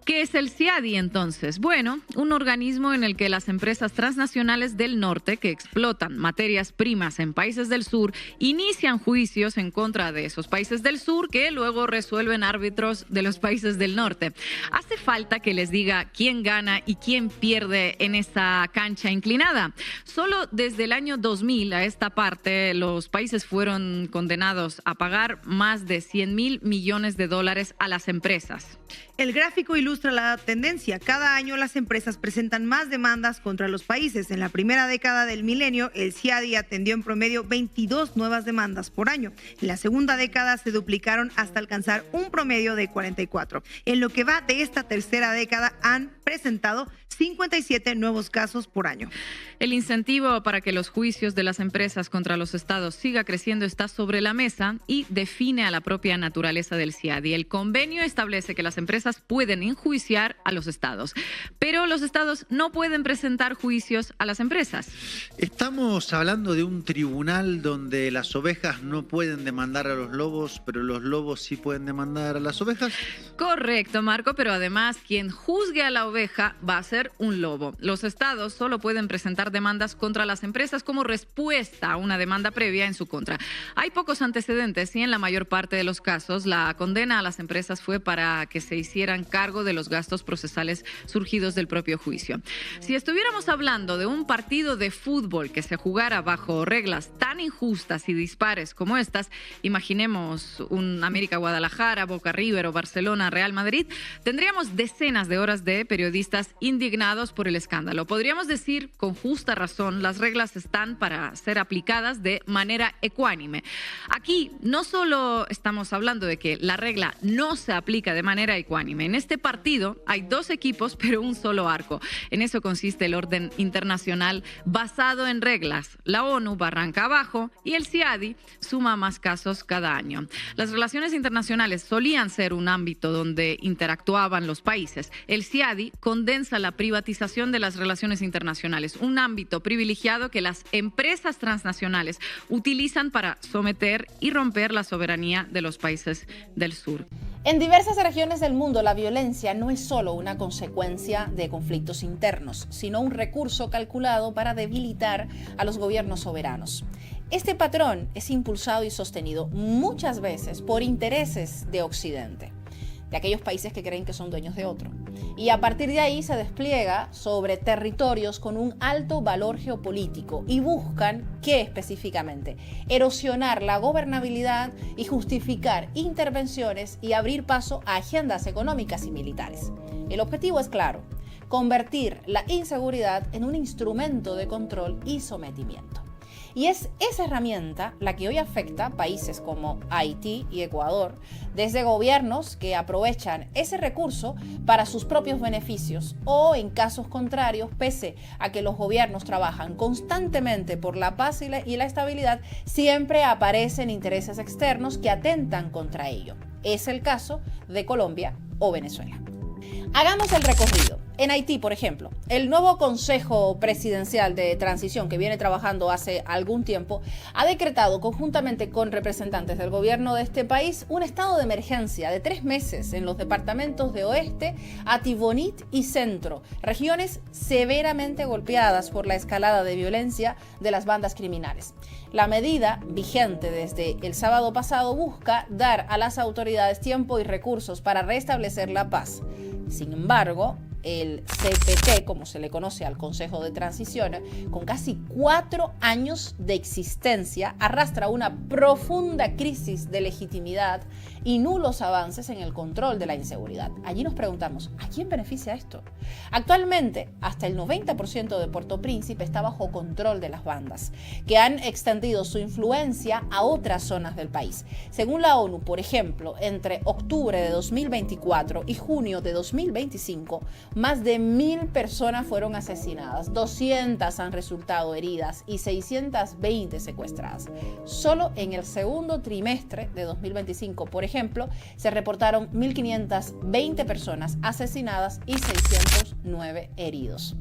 ¿Qué es el CIADI entonces? Bueno, un organismo en el que las empresas transnacionales del norte que explotan materias primas en países del sur inician juicios en contra de esos países del sur que luego resuelven árbitros de los países del norte. ¿Hace falta que les diga quién gana y quién pierde en esa cancha inclinada? Solo desde el año 2000 a esta parte los países fueron condenados a pagar más de $100,000 millones a las empresas. El gráfico ilustra la tendencia. Cada año las empresas presentan más demandas contra los países. En la primera década del milenio, el CIADI atendió en promedio 22 nuevas demandas por año. En la segunda década se duplicaron hasta alcanzar un promedio de 44. En lo que va de esta tercera década han presentado 57 nuevos casos por año. El incentivo para que los juicios de las empresas contra los estados siga creciendo está sobre la mesa y define a la propia naturaleza del CIADI. El convenio establece que las empresas pueden enjuiciar a los estados, pero los estados no pueden presentar juicios a las empresas. Estamos hablando de un tribunal donde las ovejas no pueden demandar a los lobos, pero los lobos sí pueden demandar a las ovejas. Correcto, Marco, pero además quien juzgue a la oveja va a ser un lobo. Los estados solo pueden presentar demandas contra las empresas como respuesta a una demanda previa en su contra. Hay pocos antecedentes y en la mayor parte de los casos la condena a las empresas fue para que se hicieran cargo de los gastos procesales surgidos del propio juicio. Si estuviéramos hablando de un partido de fútbol que se jugara bajo reglas tan injustas y dispares como estas, imaginemos un América Guadalajara, Boca River o Barcelona Real Madrid, tendríamos decenas de horas de periodistas indignados por el escándalo. Podríamos decir con justa razón, las reglas están para ser aplicadas de manera ecuánime. Aquí no solo estamos hablando de que la regla no se aplica de manera ecuánime. En este partido hay dos equipos, pero un solo arco. En eso consiste el orden internacional basado en reglas. La ONU barranca abajo y el CIADI suma más casos cada año. Las relaciones internacionales solían ser un ámbito donde interactuaban los países. El CIADI condensa la privatización de las relaciones internacionales, un ámbito privilegiado que las empresas transnacionales utilizan para someter y romper la soberanía de los países del sur. En diversas regiones del mundo, la violencia no es solo una consecuencia de conflictos internos, sino un recurso calculado para debilitar a los gobiernos soberanos. Este patrón es impulsado y sostenido muchas veces por intereses de Occidente, de aquellos países que creen que son dueños de otro. Y a partir de ahí se despliega sobre territorios con un alto valor geopolítico y buscan, ¿qué específicamente? Erosionar la gobernabilidad y justificar intervenciones y abrir paso a agendas económicas y militares. El objetivo es claro, convertir la inseguridad en un instrumento de control y sometimiento. Y es esa herramienta la que hoy afecta a países como Haití y Ecuador, desde gobiernos que aprovechan ese recurso para sus propios beneficios o, en casos contrarios, pese a que los gobiernos trabajan constantemente por la paz y la estabilidad, siempre aparecen intereses externos que atentan contra ello. Es el caso de Colombia o Venezuela. Hagamos el recorrido. En Haití, por ejemplo, el nuevo Consejo Presidencial de Transición que viene trabajando hace algún tiempo ha decretado conjuntamente con representantes del gobierno de este país un estado de emergencia de 3 meses en los departamentos de Oeste, Atibonit y Centro, regiones severamente golpeadas por la escalada de violencia de las bandas criminales. La medida, vigente desde el sábado pasado, busca dar a las autoridades tiempo y recursos para restablecer la paz. Sin embargo, el CPT, como se le conoce al Consejo de Transición, con casi 4 años de existencia, arrastra una profunda crisis de legitimidad y nulos avances en el control de la inseguridad. Allí nos preguntamos, ¿a quién beneficia esto? Actualmente, hasta el 90% de Puerto Príncipe está bajo control de las bandas, que han extendido su influencia a otras zonas del país. Según la ONU, por ejemplo, entre octubre de 2024 y junio de 2025, más de 1.000 personas fueron asesinadas, 200 han resultado heridas y 620 secuestradas. Solo en el segundo trimestre de 2025, por ejemplo, se reportaron 1.520 personas asesinadas y 609 heridos.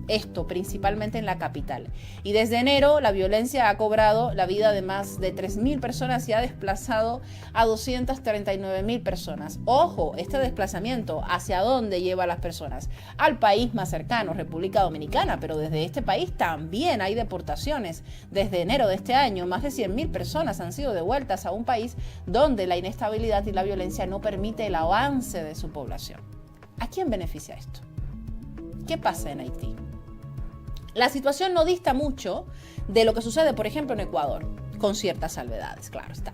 Esto principalmente en la capital. Y desde enero la violencia ha cobrado la vida de más de 3.000 personas y ha desplazado a 239.000 personas. Ojo, este desplazamiento, ¿hacia dónde lleva a las personas? Al país más cercano, República Dominicana, pero desde este país también hay deportaciones. Desde enero de este año, más de 100.000 personas han sido devueltas a un país donde la inestabilidad y la violencia no permite el avance de su población. ¿A quién beneficia esto? ¿Qué pasa en Haití? La situación no dista mucho de lo que sucede, por ejemplo, en Ecuador, con ciertas salvedades, claro está.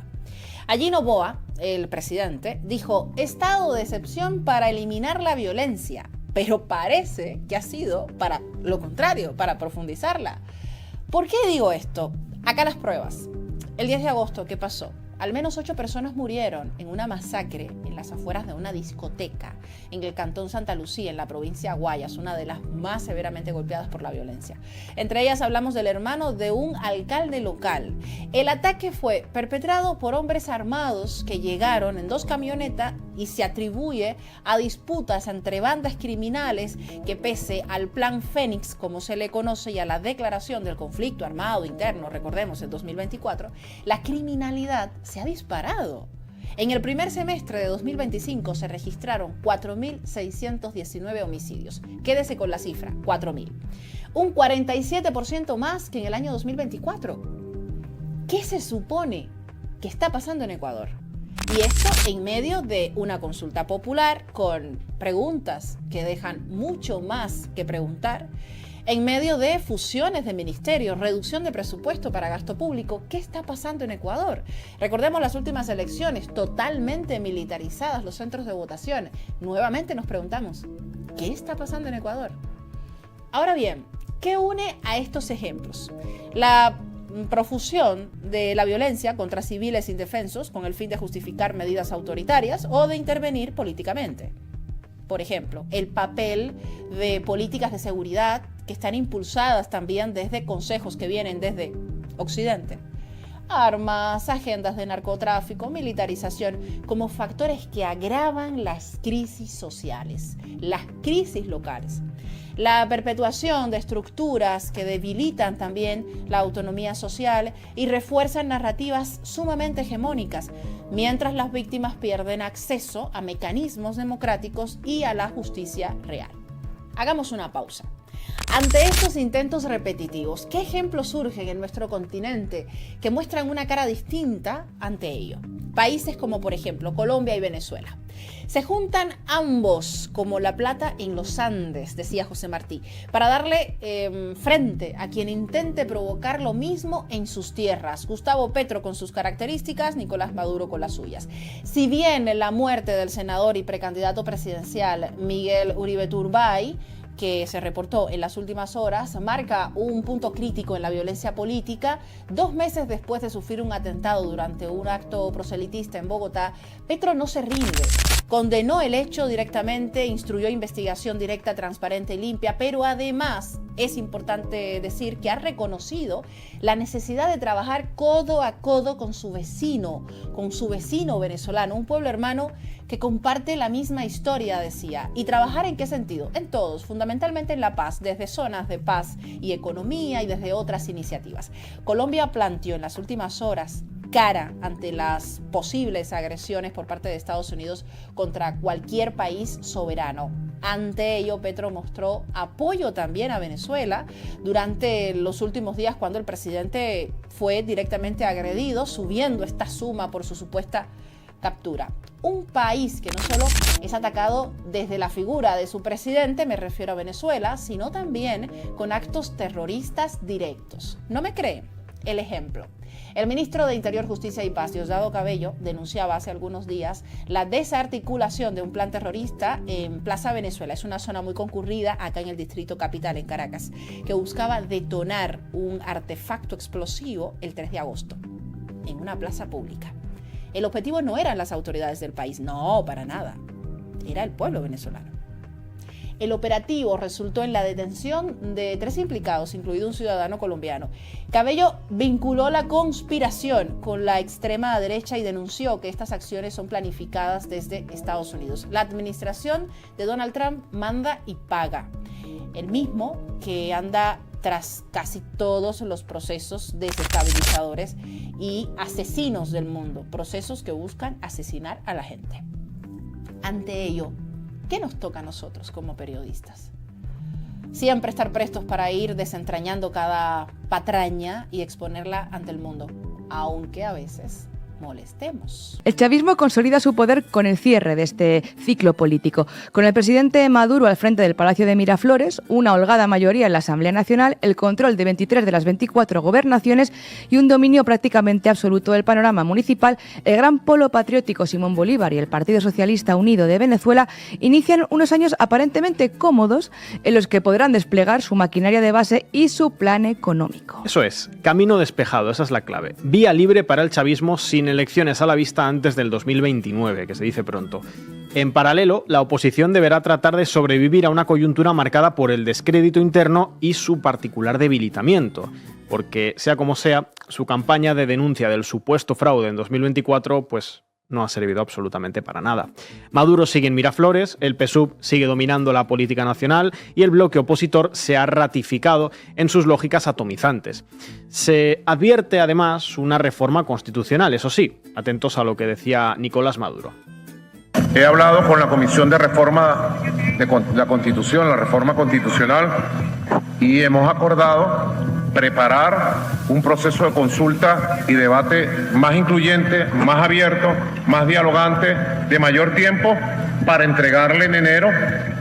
Allí Noboa, el presidente, dijo: estado de excepción para eliminar la violencia, pero parece que ha sido para lo contrario, para profundizarla. ¿Por qué digo esto? Acá las pruebas. El 10 de agosto, ¿qué pasó? Al menos 8 personas murieron en una masacre en las afueras de una discoteca en el cantón Santa Lucía, en la provincia de Guayas, una de las más severamente golpeadas por la violencia. Entre ellas hablamos del hermano de un alcalde local. El ataque fue perpetrado por hombres armados que llegaron en 2 camionetas y se atribuye a disputas entre bandas criminales que, pese al Plan Fénix, como se le conoce, y a la declaración del conflicto armado interno, recordemos, en 2024, la criminalidad se ha disparado. En el primer semestre de 2025 se registraron 4.619 homicidios. Quédese con la cifra, 4.000. Un 47% más que en el año 2024. ¿Qué se supone que está pasando en Ecuador? Y esto en medio de una consulta popular con preguntas que dejan mucho más que preguntar, en medio de fusiones de ministerios, reducción de presupuesto para gasto público. ¿Qué está pasando en Ecuador? Recordemos las últimas elecciones, totalmente militarizadas los centros de votación. Nuevamente nos preguntamos, ¿qué está pasando en Ecuador? Ahora bien, ¿qué une a estos ejemplos? La profusión de la violencia contra civiles indefensos con el fin de justificar medidas autoritarias o de intervenir políticamente. Por ejemplo, el papel de políticas de seguridad que están impulsadas también desde consejos que vienen desde Occidente. Armas, agendas de narcotráfico, militarización, como factores que agravan las crisis sociales, las crisis locales. La perpetuación de estructuras que debilitan también la autonomía social y refuerzan narrativas sumamente hegemónicas, mientras las víctimas pierden acceso a mecanismos democráticos y a la justicia real. Hagamos una pausa. Ante estos intentos repetitivos, ¿qué ejemplos surgen en nuestro continente que muestran una cara distinta ante ello? Países como, por ejemplo, Colombia y Venezuela. Se juntan ambos como la plata en los Andes, decía José Martí, para darle frente a quien intente provocar lo mismo en sus tierras. Gustavo Petro con sus características, Nicolás Maduro con las suyas. Si bien la muerte del senador y precandidato presidencial Miguel Uribe Turbay, que se reportó en las últimas horas, marca un punto crítico en la violencia política, 2 meses después de sufrir un atentado durante un acto proselitista en Bogotá, Petro no se rinde. Condenó el hecho directamente, instruyó investigación directa, transparente y limpia, pero además es importante decir que ha reconocido la necesidad de trabajar codo a codo con su vecino venezolano, un pueblo hermano que comparte la misma historia, decía. ¿Y trabajar en qué sentido? En todos, fundamentalmente en la paz, desde zonas de paz y economía y desde otras iniciativas. Colombia planteó en las últimas horas cara ante las posibles agresiones por parte de Estados Unidos contra cualquier país soberano. Ante ello, Petro mostró apoyo también a Venezuela durante los últimos días cuando el presidente fue directamente agredido, subiendo esta suma por su supuesta captura. Un país que no solo es atacado desde la figura de su presidente, me refiero a Venezuela, sino también con actos terroristas directos. ¿No me creen? El ejemplo. El ministro de Interior, Justicia y Paz, Diosdado Cabello, denunciaba hace algunos días la desarticulación de un plan terrorista en Plaza Venezuela. Es una zona muy concurrida acá en el Distrito Capital, en Caracas, que buscaba detonar un artefacto explosivo el 3 de agosto en una plaza pública. El objetivo no eran las autoridades del país, no, para nada. Era el pueblo venezolano. El operativo resultó en la detención de 3 implicados, incluido un ciudadano colombiano. Cabello vinculó la conspiración con la extrema derecha y denunció que estas acciones son planificadas desde Estados Unidos. La administración de Donald Trump manda y paga. el mismo que anda tras casi todos los procesos desestabilizadores y asesinos del mundo, procesos que buscan asesinar a la gente. Ante ello, ¿qué nos toca a nosotros como periodistas? Siempre estar prestos para ir desentrañando cada patraña y exponerla ante el mundo, aunque a veces molestemos. El chavismo consolida su poder con el cierre de este ciclo político. Con el presidente Maduro al frente del Palacio de Miraflores, una holgada mayoría en la Asamblea Nacional, el control de 23 de las 24 gobernaciones y un dominio prácticamente absoluto del panorama municipal, el gran polo patriótico Simón Bolívar y el Partido Socialista Unido de Venezuela inician unos años aparentemente cómodos en los que podrán desplegar su maquinaria de base y su plan económico. Eso es, camino despejado, esa es la clave. Vía libre para el chavismo sin elecciones a la vista antes del 2029, que se dice pronto. En paralelo, la oposición deberá tratar de sobrevivir a una coyuntura marcada por el descrédito interno y su particular debilitamiento, porque, sea como sea, su campaña de denuncia del supuesto fraude en 2024, pues no ha servido absolutamente para nada. Maduro sigue en Miraflores, el PSUV sigue dominando la política nacional y el bloque opositor se ha ratificado en sus lógicas atomizantes. Se advierte además una reforma constitucional, eso sí, atentos a lo que decía Nicolás Maduro. He hablado con la Comisión de Reforma de la Constitución, la reforma constitucional, y hemos acordado preparar un proceso de consulta y debate más incluyente, más abierto, más dialogante, de mayor tiempo, para entregarle en enero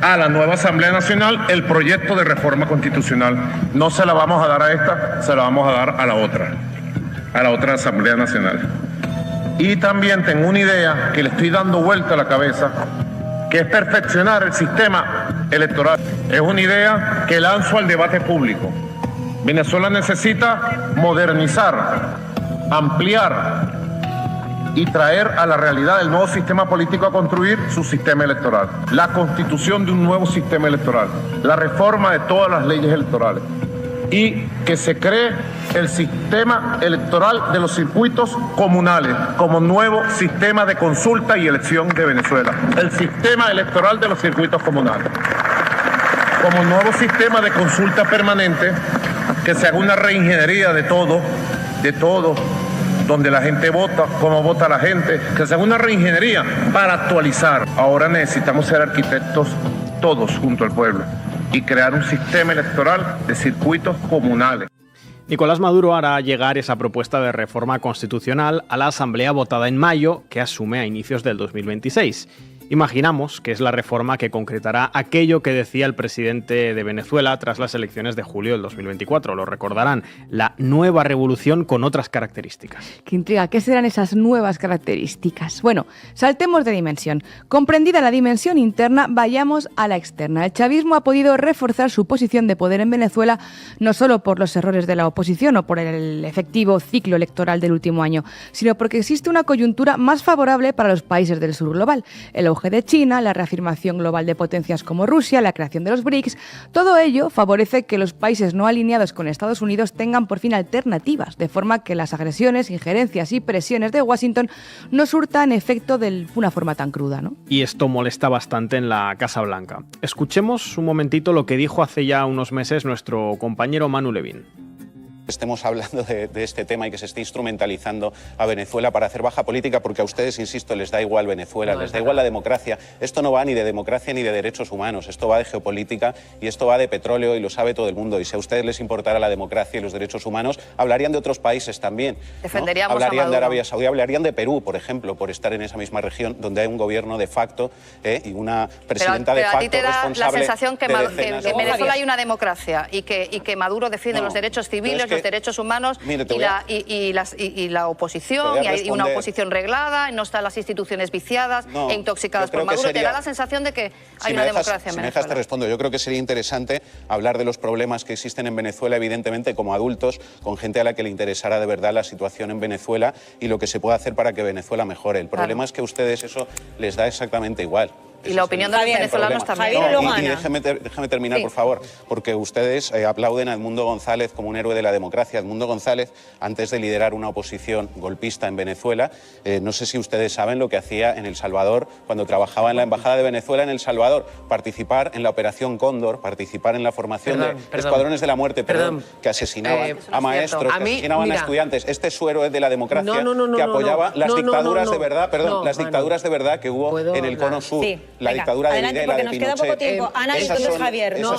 a la nueva Asamblea Nacional el proyecto de reforma constitucional. No se la vamos a dar a esta, se la vamos a dar a la otra Asamblea Nacional. Y también tengo una idea que le estoy dando vuelta a la cabeza, que es perfeccionar el sistema electoral. Es una idea que lanzo al debate público. Venezuela necesita modernizar, ampliar y traer a la realidad del nuevo sistema político a construir su sistema electoral. La constitución de un nuevo sistema electoral, la reforma de todas las leyes electorales y que se cree el sistema electoral de los circuitos comunales como nuevo sistema de consulta y elección de Venezuela. El sistema electoral de los circuitos comunales como nuevo sistema de consulta permanente, que se haga una reingeniería de todo, donde la gente vota, cómo vota la gente, que se haga una reingeniería para actualizar. Ahora necesitamos ser arquitectos todos junto al pueblo y crear un sistema electoral de circuitos comunales. Nicolás Maduro hará llegar esa propuesta de reforma constitucional a la Asamblea votada en mayo, que asume a inicios del 2026. Imaginamos que es la reforma que concretará aquello que decía el presidente de Venezuela tras las elecciones de julio del 2024. Lo recordarán, la nueva revolución con otras características. Qué intriga, ¿qué serán esas nuevas características? Bueno, saltemos de dimensión. Comprendida la dimensión interna, vayamos a la externa. El chavismo ha podido reforzar su posición de poder en Venezuela no solo por los errores de la oposición o por el efectivo ciclo electoral del último año, sino porque existe una coyuntura más favorable para los países del sur global. El auge de China, la reafirmación global de potencias como Rusia, la creación de los BRICS, todo ello favorece que los países no alineados con Estados Unidos tengan por fin alternativas, de forma que las agresiones, injerencias y presiones de Washington no surtan efecto de una forma tan cruda, ¿no? Y esto molesta bastante en la Casa Blanca. Escuchemos un momentito lo que dijo hace ya unos meses nuestro compañero Manu Levin. Estemos hablando de este tema y que se esté instrumentalizando a Venezuela para hacer baja política, porque a ustedes, insisto, les da igual Venezuela, les da igual la democracia. Esto no va ni de democracia ni de derechos humanos, esto va de geopolítica y esto va de petróleo y lo sabe todo el mundo. Y si a ustedes les importara la democracia y los derechos humanos, hablarían de otros países también, ¿no? Defenderíamos hablarían de Arabia Saudí, hablarían de Perú, por ejemplo, por estar en esa misma región donde hay un gobierno de facto y una presidenta de facto a ti te da responsable la sensación que, de en Venezuela hay una democracia y que Maduro defiende los derechos civiles, los derechos humanos, mire, y la oposición, y hay una oposición reglada, no están las instituciones viciadas e intoxicadas por Maduro. Te da la sensación de que hay una democracia en Venezuela. Si me dejas te respondo. Yo creo que sería interesante hablar de los problemas que existen en Venezuela, evidentemente como adultos, con gente a la que le interesara de verdad la situación en Venezuela y lo que se puede hacer para que Venezuela mejore. El problema es que a ustedes eso les da exactamente igual. Y la opinión de los venezolanos también. Y déjeme terminar, por favor, porque ustedes aplauden a Edmundo González como un héroe de la democracia. Edmundo González, antes de liderar una oposición golpista en Venezuela, no sé si ustedes saben lo que hacía en El Salvador cuando trabajaba en la Embajada de Venezuela en El Salvador, participar en la Operación Cóndor, participar en la formación de escuadrones de la muerte, que asesinaban a maestros, que asesinaban a estudiantes. Este es su héroe de la democracia que apoyaba las dictaduras de verdad, las dictaduras de verdad que hubo en el Cono Sur. La dictadura de Videla, de Pinochet. Esas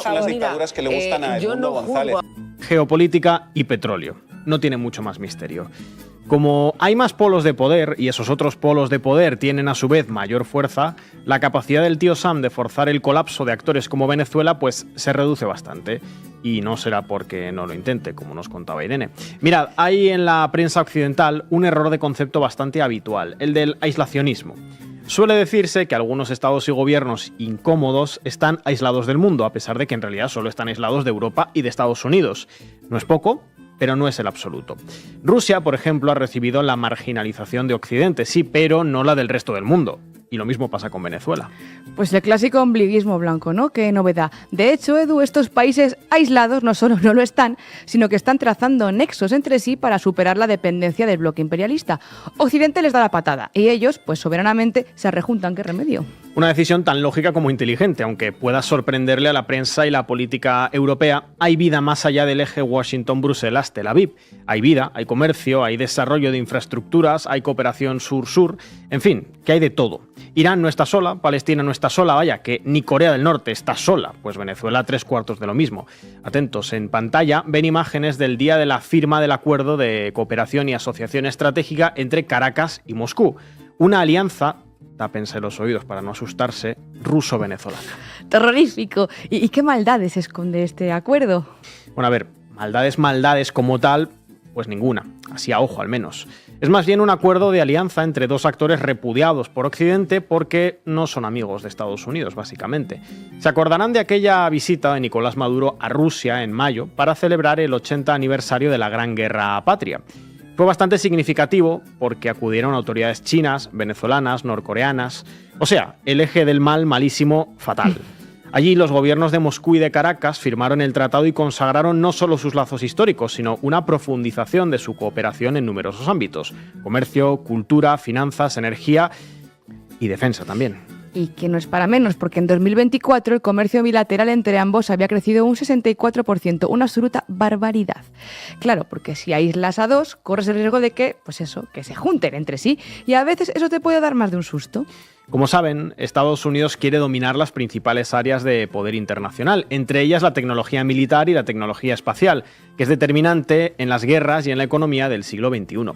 son las dictaduras que le gustan a Edmundo González. Geopolítica y petróleo. No tiene mucho más misterio. Como hay más polos de poder y esos otros polos de poder tienen a su vez mayor fuerza, la capacidad del tío Sam de forzar el colapso de actores como Venezuela pues se reduce bastante. Y no será porque no lo intente, como nos contaba Irene. Mirad, hay en la prensa occidental un error de concepto bastante habitual, el del aislacionismo. Suele decirse que algunos estados y gobiernos incómodos están aislados del mundo, a pesar de que en realidad solo están aislados de Europa y de Estados Unidos. No es poco, pero no es el absoluto. Rusia, por ejemplo, ha recibido la marginalización de Occidente, sí, pero no la del resto del mundo. Y lo mismo pasa con Venezuela. Pues el clásico ombliguismo blanco, ¿no? Qué novedad. De hecho, Edu, estos países aislados no solo no lo están, sino que están trazando nexos entre sí para superar la dependencia del bloque imperialista. Occidente les da la patada y ellos, pues soberanamente, se rejuntan. ¿Qué remedio? Una decisión tan lógica como inteligente, aunque pueda sorprenderle a la prensa y la política europea. Hay vida más allá del eje Washington-Bruselas-Tel Aviv. Hay vida, hay comercio, hay desarrollo de infraestructuras, hay cooperación sur-sur, en fin, que hay de todo. Irán no está sola, Palestina no está sola, vaya, que ni Corea del Norte está sola, pues Venezuela 3/4 de lo mismo. Atentos, en pantalla ven imágenes del día de la firma del acuerdo de cooperación y asociación estratégica entre Caracas y Moscú. Una alianza, tápense los oídos para no asustarse, ruso-venezolana. Terrorífico. ¿Y qué maldades esconde este acuerdo? Bueno, a ver, maldades como tal, pues ninguna, así a ojo al menos. Es más bien un acuerdo de alianza entre dos actores repudiados por Occidente porque no son amigos de Estados Unidos, básicamente. Se acordarán de aquella visita de Nicolás Maduro a Rusia en mayo para celebrar el 80 aniversario de la Gran Guerra Patria. Fue bastante significativo porque acudieron autoridades chinas, venezolanas, norcoreanas, o sea, el eje del mal malísimo fatal. Allí los gobiernos de Moscú y de Caracas firmaron el tratado y consagraron no solo sus lazos históricos, sino una profundización de su cooperación en numerosos ámbitos: comercio, cultura, finanzas, energía y defensa también. Y que no es para menos, porque en 2024 el comercio bilateral entre ambos había crecido un 64%, una absoluta barbaridad. Claro, porque si aíslas a dos, corres el riesgo de que, pues eso, que se junten entre sí, y a veces eso te puede dar más de un susto. Como saben, Estados Unidos quiere dominar las principales áreas de poder internacional, entre ellas la tecnología militar y la tecnología espacial, que es determinante en las guerras y en la economía del siglo XXI.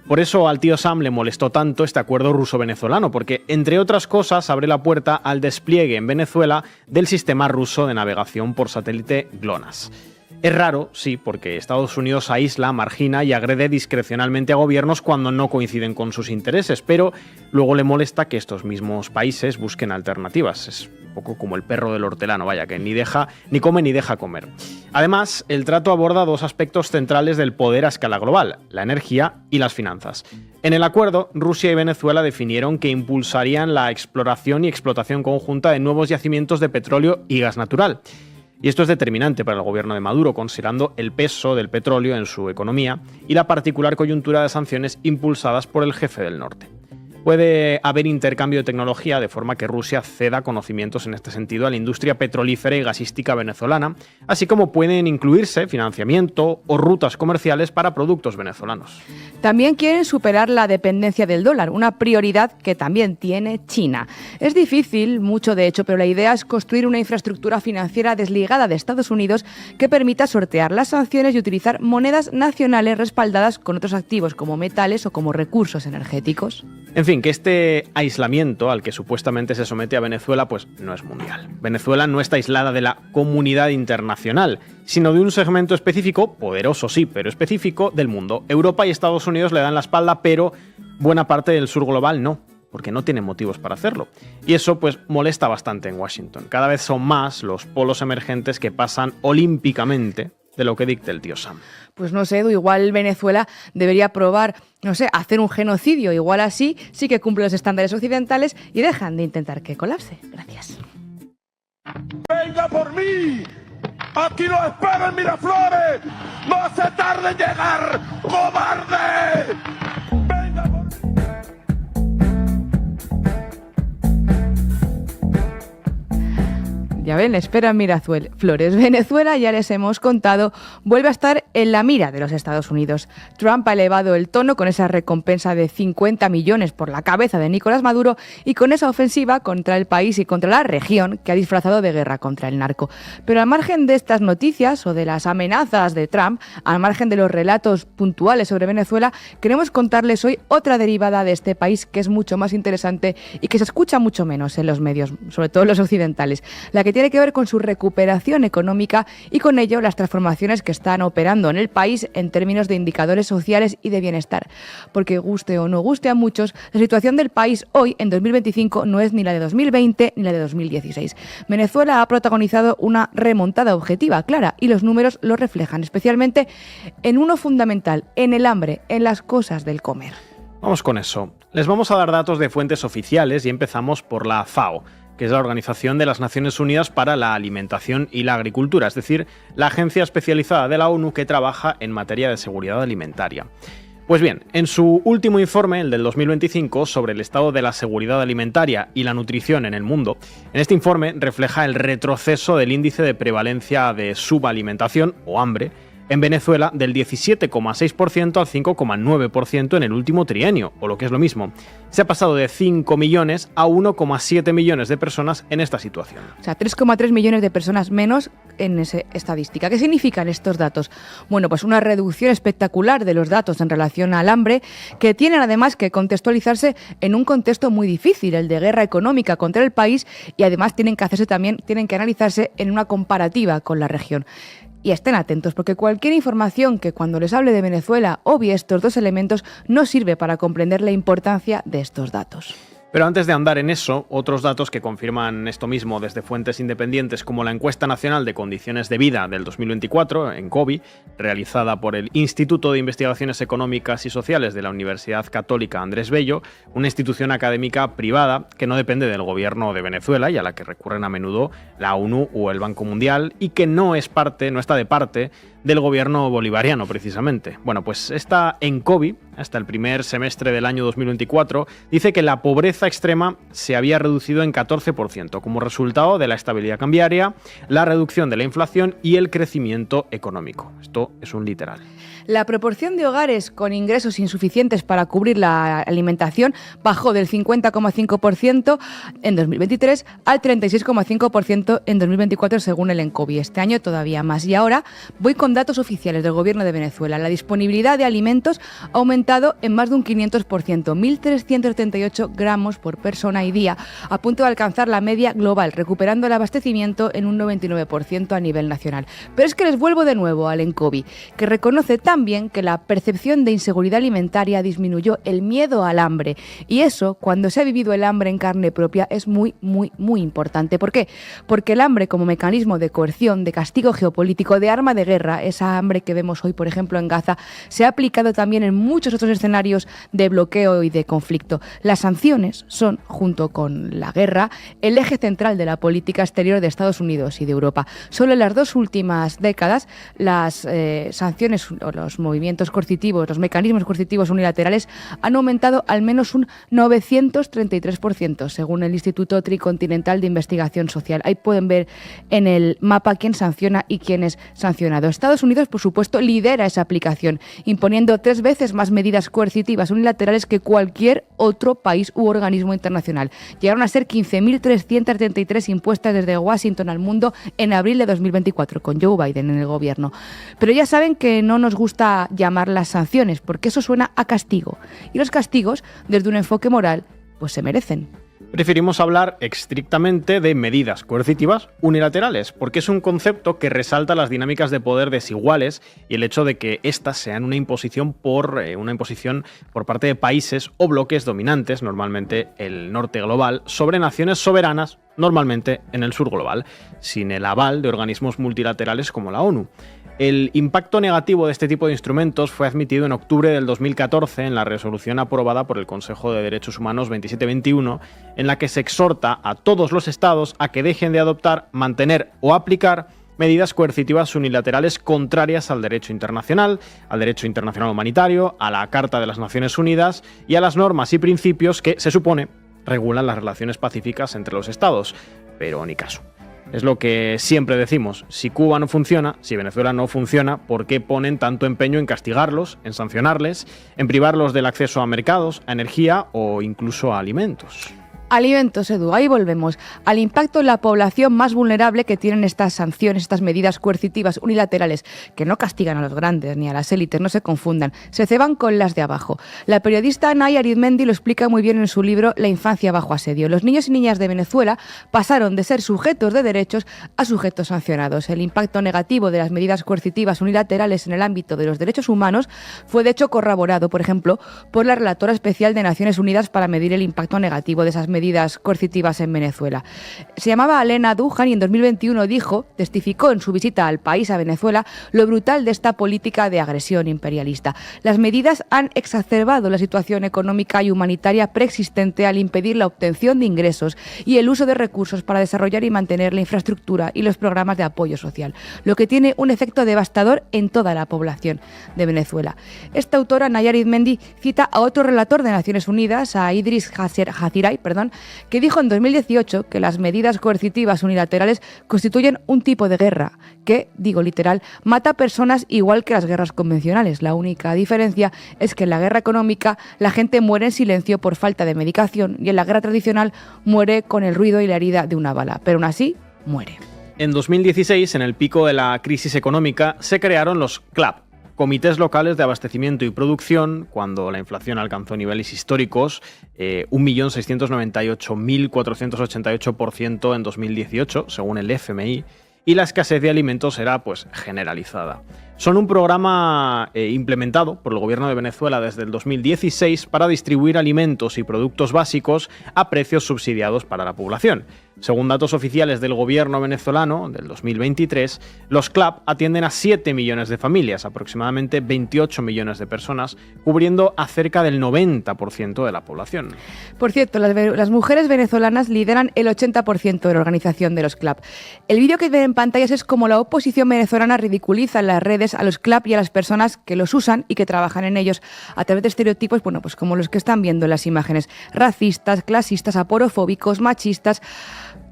Por eso al tío Sam le molestó tanto este acuerdo ruso-venezolano, porque, entre otras cosas, abre la puerta al despliegue en Venezuela del sistema ruso de navegación por satélite GLONASS. Es raro, sí, porque Estados Unidos aísla, margina y agrede discrecionalmente a gobiernos cuando no coinciden con sus intereses, pero luego le molesta que estos mismos países busquen alternativas. Es un poco como el perro del hortelano, vaya, que ni come ni deja comer. Además, el trato aborda dos aspectos centrales del poder a escala global: la energía y las finanzas. En el acuerdo, Rusia y Venezuela definieron que impulsarían la exploración y explotación conjunta de nuevos yacimientos de petróleo y gas natural. Y esto es determinante para el gobierno de Maduro, considerando el peso del petróleo en su economía y la particular coyuntura de sanciones impulsadas por el jefe del norte. Puede haber intercambio de tecnología de forma que Rusia ceda conocimientos en este sentido a la industria petrolífera y gasística venezolana, así como pueden incluirse financiamiento o rutas comerciales para productos venezolanos. También quieren superar la dependencia del dólar, una prioridad que también tiene China. Es difícil, mucho de hecho, pero la idea es construir una infraestructura financiera desligada de Estados Unidos que permita sortear las sanciones y utilizar monedas nacionales respaldadas con otros activos como metales o como recursos energéticos. En fin, que este aislamiento al que supuestamente se somete a Venezuela pues no es mundial. Venezuela no está aislada de la comunidad internacional, sino de un segmento específico, poderoso sí, pero específico, del mundo. Europa y Estados Unidos le dan la espalda, pero buena parte del sur global no, porque no tienen motivos para hacerlo. Y eso pues molesta bastante en Washington. Cada vez son más los polos emergentes que pasan olímpicamente de lo que dicte el tío Sam. Pues no sé, Edu, igual Venezuela debería probar, no sé, hacer un genocidio. Igual así sí que cumple los estándares occidentales y dejan de intentar que colapse. Gracias. ¡Venga por mí! ¡Aquí lo espero en Miraflores! ¡No se tarde en llegar, cobarde! ¡Venga por mí! Ya ven, espera en Miraflores. Venezuela, ya les hemos contado, vuelve a estar en la mira de los Estados Unidos. Trump ha elevado el tono con esa recompensa de 50 millones por la cabeza de Nicolás Maduro y con esa ofensiva contra el país y contra la región que ha disfrazado de guerra contra el narco. Pero al margen de estas noticias o de las amenazas de Trump, al margen de los relatos puntuales sobre Venezuela, queremos contarles hoy otra derivada de este país que es mucho más interesante y que se escucha mucho menos en los medios, sobre todo los occidentales, la que tiene que ver con su recuperación económica y con ello las transformaciones que están operando en el país en términos de indicadores sociales y de bienestar. Porque guste o no guste a muchos, la situación del país hoy, en 2025, no es ni la de 2020 ni la de 2016. Venezuela ha protagonizado una remontada objetiva, clara, y los números lo reflejan, especialmente en uno fundamental, en el hambre, en las cosas del comer. Vamos con eso. Les vamos a dar datos de fuentes oficiales y empezamos por la FAO, que es la Organización de las Naciones Unidas para la Alimentación y la Agricultura, es decir, la agencia especializada de la ONU que trabaja en materia de seguridad alimentaria. Pues bien, en su último informe, el del 2025, sobre el estado de la seguridad alimentaria y la nutrición en el mundo, en este informe refleja el retroceso del índice de prevalencia de subalimentación o hambre en Venezuela del 17,6% al 5,9% en el último trienio, o lo que es lo mismo. Se ha pasado de 5 millones a 1,7 millones de personas en esta situación. O sea, 3,3 millones de personas menos en esa estadística. ¿Qué significan estos datos? Bueno, pues una reducción espectacular de los datos en relación al hambre, que tienen además que contextualizarse en un contexto muy difícil, el de guerra económica contra el país, y además tienen que analizarse en una comparativa con la región. Y estén atentos, porque cualquier información que cuando les hable de Venezuela obvie estos dos elementos no sirve para comprender la importancia de estos datos. Pero antes de andar en eso, otros datos que confirman esto mismo desde fuentes independientes como la Encuesta Nacional de Condiciones de Vida del 2024, ENCOVI, realizada por el Instituto de Investigaciones Económicas y Sociales de la Universidad Católica Andrés Bello, una institución académica privada que no depende del gobierno de Venezuela y a la que recurren a menudo la ONU o el Banco Mundial y que no está de parte del gobierno bolivariano, precisamente. Bueno, pues esta ENCOVI, hasta el primer semestre del año 2024, dice que la pobreza extrema se había reducido en 14% como resultado de la estabilidad cambiaria, la reducción de la inflación y el crecimiento económico. Esto es un literal. La proporción de hogares con ingresos insuficientes para cubrir la alimentación bajó del 50,5% en 2023 al 36,5% en 2024 según el ENCOVI. Este año todavía más. Y ahora voy con datos oficiales del gobierno de Venezuela. La disponibilidad de alimentos ha aumentado en más de un 500%, 1.378 gramos por persona y día, a punto de alcanzar la media global, recuperando el abastecimiento en un 99% a nivel nacional. Pero es que les vuelvo de nuevo al ENCOVI, que reconoce también que la percepción de inseguridad alimentaria disminuyó el miedo al hambre. Y eso, cuando se ha vivido el hambre en carne propia, es muy, muy, muy importante. ¿Por qué? Porque el hambre como mecanismo de coerción, de castigo geopolítico, de arma de guerra, esa hambre que vemos hoy, por ejemplo, en Gaza, se ha aplicado también en muchos otros escenarios de bloqueo y de conflicto. Las sanciones son, junto con la guerra, el eje central de la política exterior de Estados Unidos y de Europa. Solo en las dos últimas décadas, las sanciones o los movimientos coercitivos, los mecanismos coercitivos unilaterales han aumentado al menos un 933%, según el Instituto Tricontinental de Investigación Social. Ahí pueden ver en el mapa quién sanciona y quién es sancionado. Estados Unidos, por supuesto, lidera esa aplicación, imponiendo 3 veces más medidas coercitivas unilaterales que cualquier otro país u organismo internacional. Llegaron a ser 15.333 impuestas desde Washington al mundo en abril de 2024, con Joe Biden en el gobierno. Pero ya saben que no nos gusta llamar las sanciones, porque eso suena a castigo. Y los castigos, desde un enfoque moral, pues se merecen. Preferimos hablar estrictamente de medidas coercitivas unilaterales, porque es un concepto que resalta las dinámicas de poder desiguales y el hecho de que éstas sean una imposición por parte de países o bloques dominantes, normalmente el norte global, sobre naciones soberanas, normalmente en el sur global, sin el aval de organismos multilaterales como la ONU. El impacto negativo de este tipo de instrumentos fue admitido en octubre del 2014 en la resolución aprobada por el Consejo de Derechos Humanos 2721, en la que se exhorta a todos los estados a que dejen de adoptar, mantener o aplicar medidas coercitivas unilaterales contrarias al derecho internacional humanitario, a la Carta de las Naciones Unidas y a las normas y principios que, se supone, regulan las relaciones pacíficas entre los estados. Pero ni caso. Es lo que siempre decimos, si Cuba no funciona, si Venezuela no funciona, ¿por qué ponen tanto empeño en castigarlos, en sancionarles, en privarlos del acceso a mercados, a energía o incluso a alimentos? Alimentos, Edu, ahí volvemos. Al impacto en la población más vulnerable que tienen estas sanciones, estas medidas coercitivas unilaterales, que no castigan a los grandes ni a las élites, no se confundan, se ceban con las de abajo. La periodista Naya Arizmendi lo explica muy bien en su libro La infancia bajo asedio. Los niños y niñas de Venezuela pasaron de ser sujetos de derechos a sujetos sancionados. El impacto negativo de las medidas coercitivas unilaterales en el ámbito de los derechos humanos fue de hecho corroborado, por ejemplo, por la relatora especial de Naciones Unidas para medir el impacto negativo de esas medidas coercitivas en Venezuela. Se llamaba Alena Duhan y en 2021 testificó en su visita al país, a Venezuela, lo brutal de esta política de agresión imperialista. Las medidas han exacerbado la situación económica y humanitaria preexistente al impedir la obtención de ingresos y el uso de recursos para desarrollar y mantener la infraestructura y los programas de apoyo social, lo que tiene un efecto devastador en toda la población de Venezuela. Esta autora, Naya Arizmendi, cita a otro relator de Naciones Unidas, a Idris Haziray, que dijo en 2018 que las medidas coercitivas unilaterales constituyen un tipo de guerra que, digo literal, mata personas igual que las guerras convencionales. La única diferencia es que en la guerra económica la gente muere en silencio por falta de medicación y en la guerra tradicional muere con el ruido y la herida de una bala, pero aún así muere. En 2016, en el pico de la crisis económica, se crearon los CLAP, Comités Locales de Abastecimiento y Producción, cuando la inflación alcanzó niveles históricos, 1.698.488% en 2018, según el FMI, y la escasez de alimentos era generalizada. Son un programa implementado por el gobierno de Venezuela desde el 2016 para distribuir alimentos y productos básicos a precios subsidiados para la población. Según datos oficiales del gobierno venezolano del 2023, los CLAP atienden a 7 millones de familias, aproximadamente 28 millones de personas, cubriendo a cerca del 90% de la población. Por cierto, las mujeres venezolanas lideran el 80% de la organización de los CLAP. El vídeo que ven en pantallas es como la oposición venezolana ridiculiza en las redes a los CLAP y a las personas que los usan y que trabajan en ellos a través de estereotipos, como los que están viendo en las imágenes, racistas, clasistas, aporofóbicos, machistas.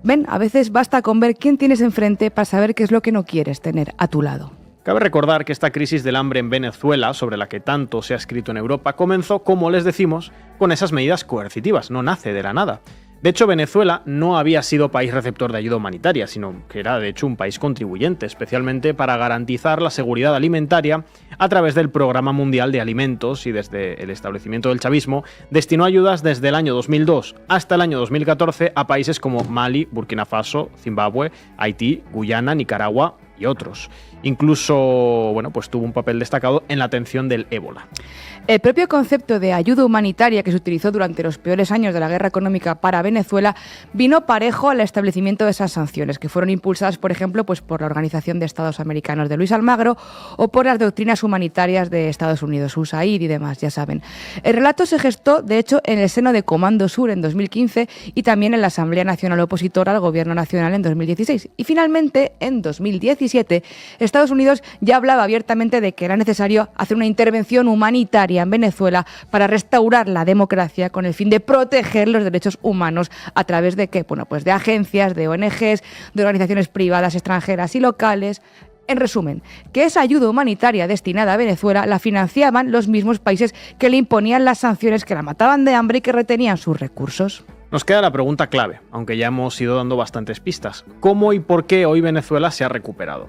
Ven, a veces basta con ver quién tienes enfrente para saber qué es lo que no quieres tener a tu lado. Cabe recordar que esta crisis del hambre en Venezuela, sobre la que tanto se ha escrito en Europa, comenzó, como les decimos, con esas medidas coercitivas, no nace de la nada. De hecho, Venezuela no había sido país receptor de ayuda humanitaria, sino que era, de hecho, un país contribuyente, especialmente para garantizar la seguridad alimentaria a través del Programa Mundial de Alimentos, y desde el establecimiento del chavismo destinó ayudas desde el año 2002 hasta el año 2014 a países como Mali, Burkina Faso, Zimbabue, Haití, Guyana, Nicaragua y otros. Incluso, tuvo un papel destacado en la atención del ébola. El propio concepto de ayuda humanitaria que se utilizó durante los peores años de la guerra económica para Venezuela vino parejo al establecimiento de esas sanciones, que fueron impulsadas, por ejemplo, por la Organización de Estados Americanos de Luis Almagro o por las doctrinas humanitarias de Estados Unidos, USAID y demás, ya saben. El relato se gestó, de hecho, en el seno de Comando Sur en 2015 y también en la Asamblea Nacional Opositora al Gobierno Nacional en 2016. Y finalmente, en 2017, Estados Unidos ya hablaba abiertamente de que era necesario hacer una intervención humanitaria en Venezuela para restaurar la democracia con el fin de proteger los derechos humanos a través de ¿qué? De agencias, de ONGs, de organizaciones privadas, extranjeras y locales. En resumen, que esa ayuda humanitaria destinada a Venezuela la financiaban los mismos países que le imponían las sanciones, que la mataban de hambre y que retenían sus recursos. Nos queda la pregunta clave, aunque ya hemos ido dando bastantes pistas. ¿Cómo y por qué hoy Venezuela se ha recuperado?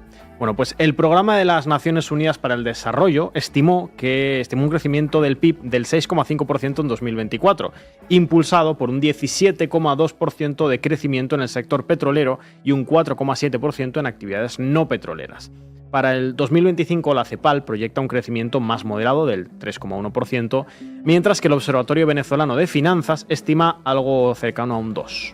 El Programa de las Naciones Unidas para el Desarrollo estimó un crecimiento del PIB del 6,5% en 2024, impulsado por un 17,2% de crecimiento en el sector petrolero y un 4,7% en actividades no petroleras. Para el 2025, la CEPAL proyecta un crecimiento más moderado del 3,1%, mientras que el Observatorio Venezolano de Finanzas estima algo cercano a un 2%.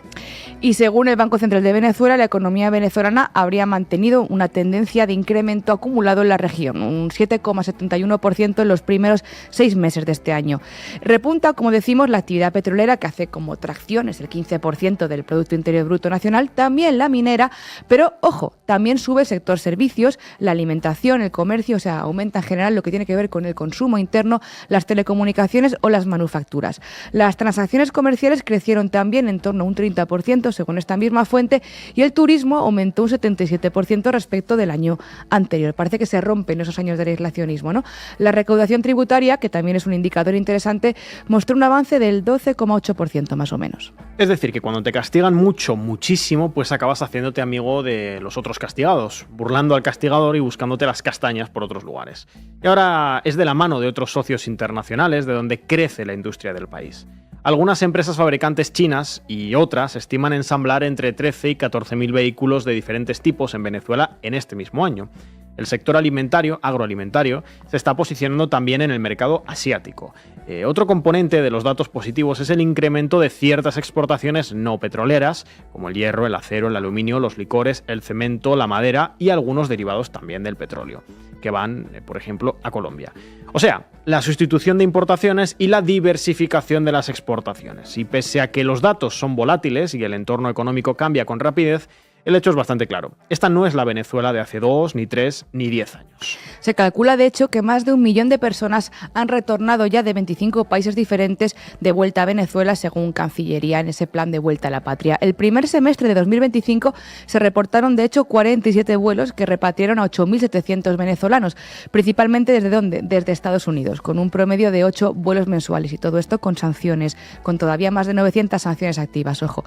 Y según el Banco Central de Venezuela, la economía venezolana habría mantenido una tendencia de incremento acumulado en la región, un 7,71% en los primeros 6 meses de este año. Repunta, como decimos, la actividad petrolera, que hace como tracción, es el 15% del Producto Interior Bruto Nacional, también la minera, pero, ojo, también sube el sector servicios, la alimentación, el comercio, o sea, aumenta en general lo que tiene que ver con el consumo interno, las telecomunicaciones o las manufacturas. Las transacciones comerciales crecieron también en torno a un 30%, según esta misma fuente, y el turismo aumentó un 77% respecto del año anterior. Parece que se rompen esos años del aislacionismo, ¿no? La recaudación tributaria, que también es un indicador interesante, mostró un avance del 12,8% más o menos. Es decir, que cuando te castigan muchísimo, pues acabas haciéndote amigo de los otros castigados, burlando al castigador y buscándote las castañas por otros lugares. Y ahora es de la mano de otros socios internacionales de donde crece la industria del país. Algunas empresas fabricantes chinas y otras estiman ensamblar entre 13 y 14.000 vehículos de diferentes tipos en Venezuela en este mismo año. El sector agroalimentario, se está posicionando también en el mercado asiático. Otro componente de los datos positivos es el incremento de ciertas exportaciones no petroleras, como el hierro, el acero, el aluminio, los licores, el cemento, la madera y algunos derivados también del petróleo, que van, por ejemplo, a Colombia. O sea, la sustitución de importaciones y la diversificación de las exportaciones. Y pese a que los datos son volátiles y el entorno económico cambia con rapidez, el hecho es bastante claro. Esta no es la Venezuela de hace 2, ni 3, ni 10 años. Se calcula, de hecho, que más de 1 millón de personas han retornado ya de 25 países diferentes de vuelta a Venezuela, según Cancillería, en ese plan de vuelta a la patria. El primer semestre de 2025 se reportaron, de hecho, 47 vuelos que repatriaron a 8.700 venezolanos, principalmente desde Estados Unidos, con un promedio de 8 vuelos mensuales. Y todo esto con sanciones, con todavía más de 900 sanciones activas, ojo.